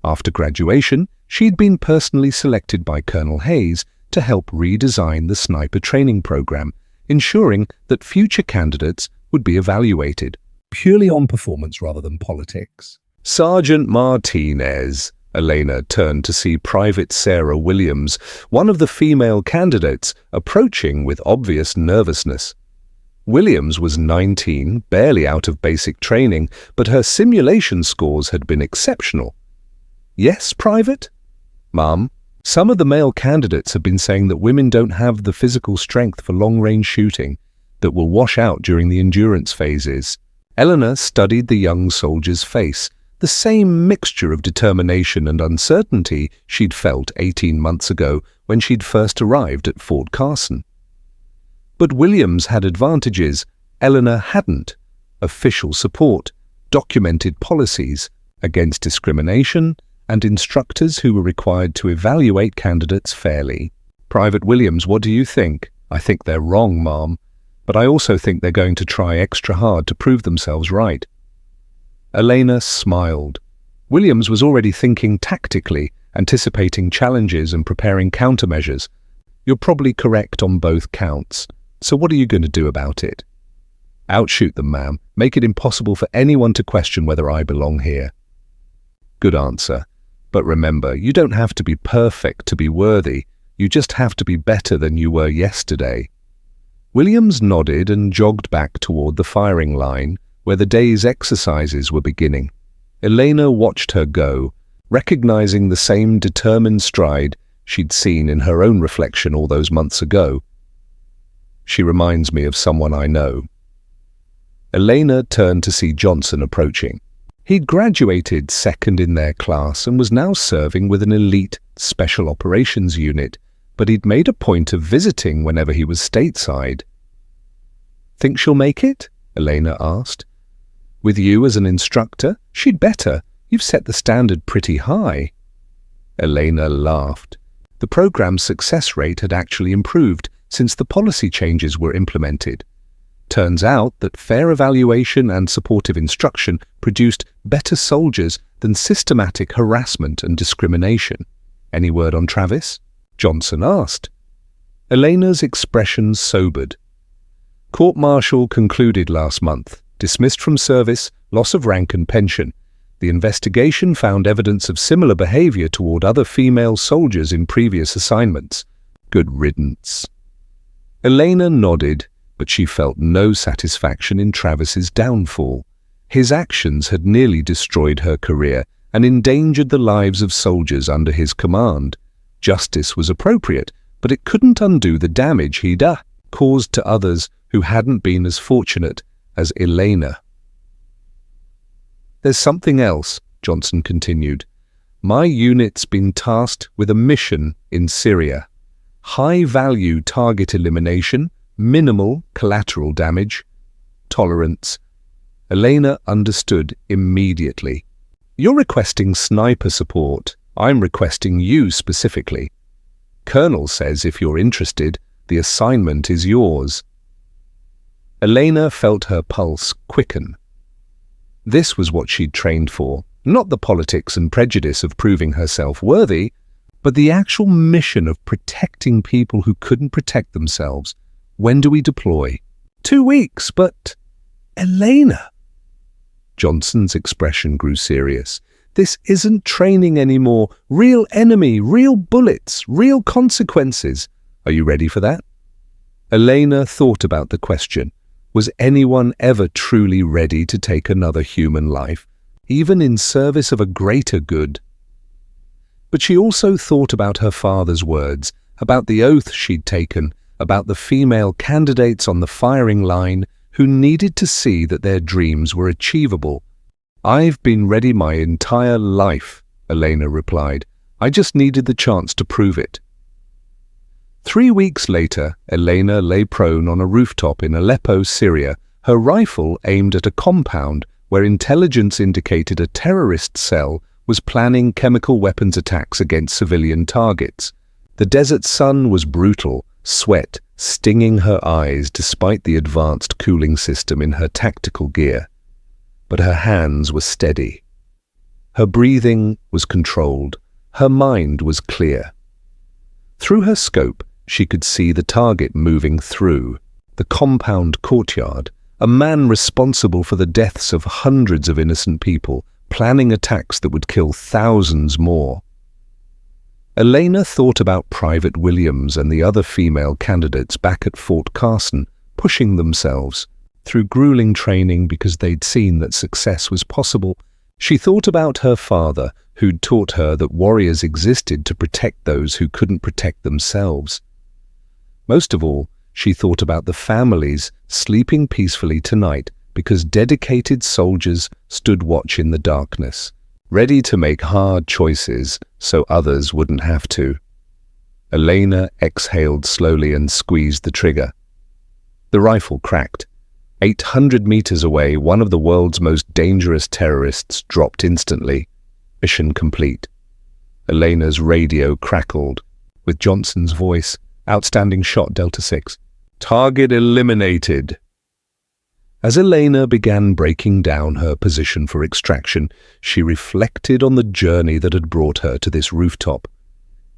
After graduation, she'd been personally selected by Colonel Hayes to help redesign the sniper training program, ensuring that future candidates would be evaluated purely on performance rather than politics. Sergeant Martinez. Elena turned to see Private Sarah Williams, one of the female candidates, approaching with obvious nervousness. Williams was 19, barely out of basic training, but her simulation scores had been exceptional. "Yes, Private?" "Ma'am, some of the male candidates have been saying that women don't have the physical strength for long-range shooting, that will wash out during the endurance phases." Eleanor studied the young soldier's face, the same mixture of determination and uncertainty she'd felt 18 months ago when she'd first arrived at Fort Carson. But Williams had advantages Eleanor hadn't: official support, documented policies against discrimination, and instructors who were required to evaluate candidates fairly. "Private Williams, what do you think?" "I think they're wrong, Ma'am, but I also think they're going to try extra hard to prove themselves right." Elena smiled. Williams was already thinking tactically, anticipating challenges and preparing countermeasures. "You're probably correct on both counts. So what are you going to do about it?" "Outshoot them, ma'am. Make it impossible for anyone to question whether I belong here." "Good answer. But remember, you don't have to be perfect to be worthy. You just have to be better than you were yesterday." Williams nodded and jogged back toward the firing line, where the day's exercises were beginning. Elena watched her go, recognizing the same determined stride she'd seen in her own reflection all those months ago. "She reminds me of someone I know." Elena turned to see Johnson approaching. He'd graduated second in their class and was now serving with an elite special operations unit, but he'd made a point of visiting whenever he was stateside. "Think she'll make it?" Elena asked. "With you as an instructor, she'd better. You've set the standard pretty high." Elena laughed. The program's success rate had actually improved since the policy changes were implemented. Turns out that fair evaluation and supportive instruction produced better soldiers than systematic harassment and discrimination. "Any word on Travis?" Johnson asked. Elena's expression sobered. "Court-martial concluded last month. Dismissed from service, loss of rank and pension. The investigation found evidence of similar behavior toward other female soldiers in previous assignments. Good riddance." Elena nodded, but she felt no satisfaction in Travis's downfall. His actions had nearly destroyed her career and endangered the lives of soldiers under his command. Justice was appropriate, but it couldn't undo the damage he'd caused to others who hadn't been as fortunate as Elena. "There's something else," Johnson continued. "My unit's been tasked with a mission in Syria. High-value target elimination, minimal collateral damage, tolerance." Elena understood immediately. "You're requesting sniper support. I'm requesting you specifically." Colonel says if you're interested, the assignment is yours." Elena felt her pulse quicken. This was what she'd trained for, not the politics and prejudice of proving herself worthy, but the actual mission of protecting people who couldn't protect themselves. "When do we deploy?" 2 weeks, but... Elena! Johnson's expression grew serious. "This isn't training anymore. Real enemy, real bullets, real consequences. Are you ready for that?" Elena thought about the question. Was anyone ever truly ready to take another human life, even in service of a greater good? But she also thought about her father's words, about the oath she'd taken, about the female candidates on the firing line who needed to see that their dreams were achievable. "I've been ready my entire life," Elena replied. "I just needed the chance to prove it." 3 weeks later, Elena lay prone on a rooftop in Aleppo, Syria, her rifle aimed at a compound where intelligence indicated a terrorist cell was planning chemical weapons attacks against civilian targets. The desert sun was brutal, sweat stinging her eyes despite the advanced cooling system in her tactical gear. But her hands were steady. Her breathing was controlled. Her mind was clear. Through her scope, she could see the target moving through the compound courtyard, a man responsible for the deaths of hundreds of innocent people, planning attacks that would kill thousands more. Elena thought about Private Williams and the other female candidates back at Fort Carson, pushing themselves through grueling training because they'd seen that success was possible. She thought about her father, who'd taught her that warriors existed to protect those who couldn't protect themselves. Most of all, she thought about the families sleeping peacefully tonight because dedicated soldiers stood watch in the darkness, ready to make hard choices so others wouldn't have to. Elena exhaled slowly and squeezed the trigger. The rifle cracked. 800 meters away, one of the world's most dangerous terrorists dropped instantly. Mission complete. Elena's radio crackled. With Johnson's voice, "Outstanding shot, Delta 6. Target eliminated." As Elena began breaking down her position for extraction, she reflected on the journey that had brought her to this rooftop.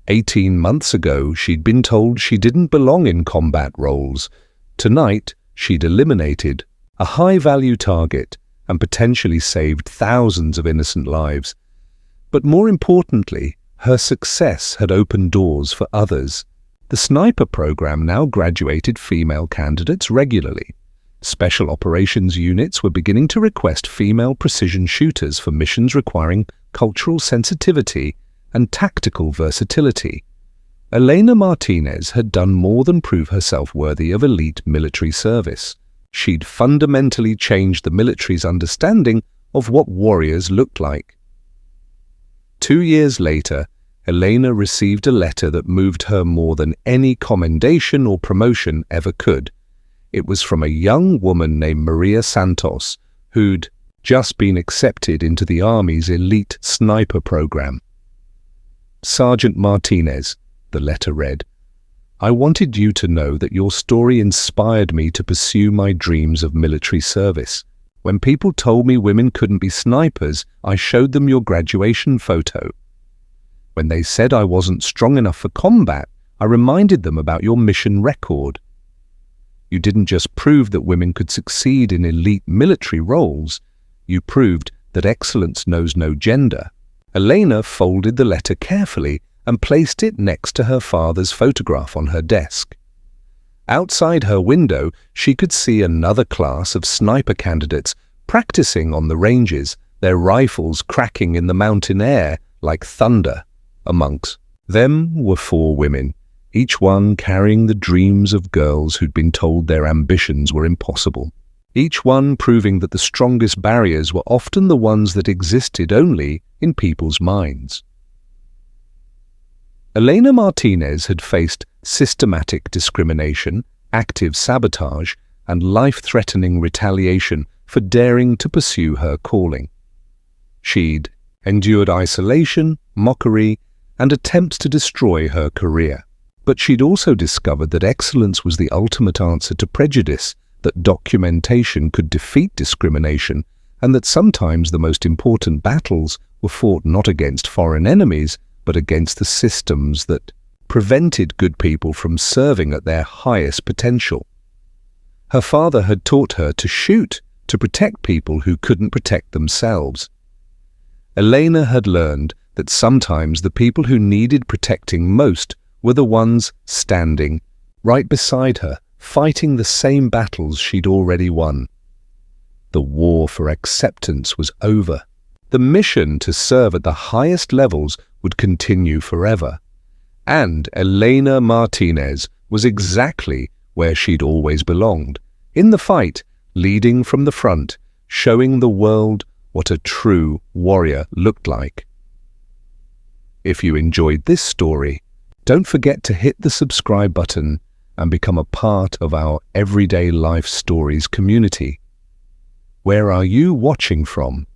18 months ago, she'd been told she didn't belong in combat roles. Tonight, she'd eliminated a high-value target and potentially saved thousands of innocent lives. But more importantly, her success had opened doors for others. The sniper program now graduated female candidates regularly. Special operations units were beginning to request female precision shooters for missions requiring cultural sensitivity and tactical versatility. Elena Martinez had done more than prove herself worthy of elite military service. She'd fundamentally changed the military's understanding of what warriors looked like. 2 years later, Elena received a letter that moved her more than any commendation or promotion ever could. It was from a young woman named Maria Santos, who'd just been accepted into the Army's elite sniper program. "Sergeant Martinez," the letter read, "I wanted you to know that your story inspired me to pursue my dreams of military service. When people told me women couldn't be snipers, I showed them your graduation photo. When they said I wasn't strong enough for combat, I reminded them about your mission record. You didn't just prove that women could succeed in elite military roles, you proved that excellence knows no gender." Elena folded the letter carefully and placed it next to her father's photograph on her desk. Outside her window, she could see another class of sniper candidates practicing on the ranges, their rifles cracking in the mountain air like thunder. Amongst them were 4 women, each one carrying the dreams of girls who'd been told their ambitions were impossible. Each one proving that the strongest barriers were often the ones that existed only in people's minds. Elena Martinez had faced systematic discrimination, active sabotage, and life-threatening retaliation for daring to pursue her calling. She'd endured isolation, mockery, and attempts to destroy her career. But she'd also discovered that excellence was the ultimate answer to prejudice, that documentation could defeat discrimination, and that sometimes the most important battles were fought not against foreign enemies, but against the systems that prevented good people from serving at their highest potential. Her father had taught her to shoot, to protect people who couldn't protect themselves. Elena had learned that sometimes the people who needed protecting most were the ones standing right beside her, fighting the same battles she'd already won. The war for acceptance was over. The mission to serve at the highest levels would continue forever. And Elena Martinez was exactly where she'd always belonged, in the fight, leading from the front, showing the world what a true warrior looked like. If you enjoyed this story, don't forget to hit the subscribe button and become a part of our Everyday Life Stories community. Where are you watching from?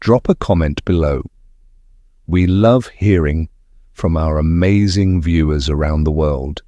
Drop a comment below. We love hearing from our amazing viewers around the world.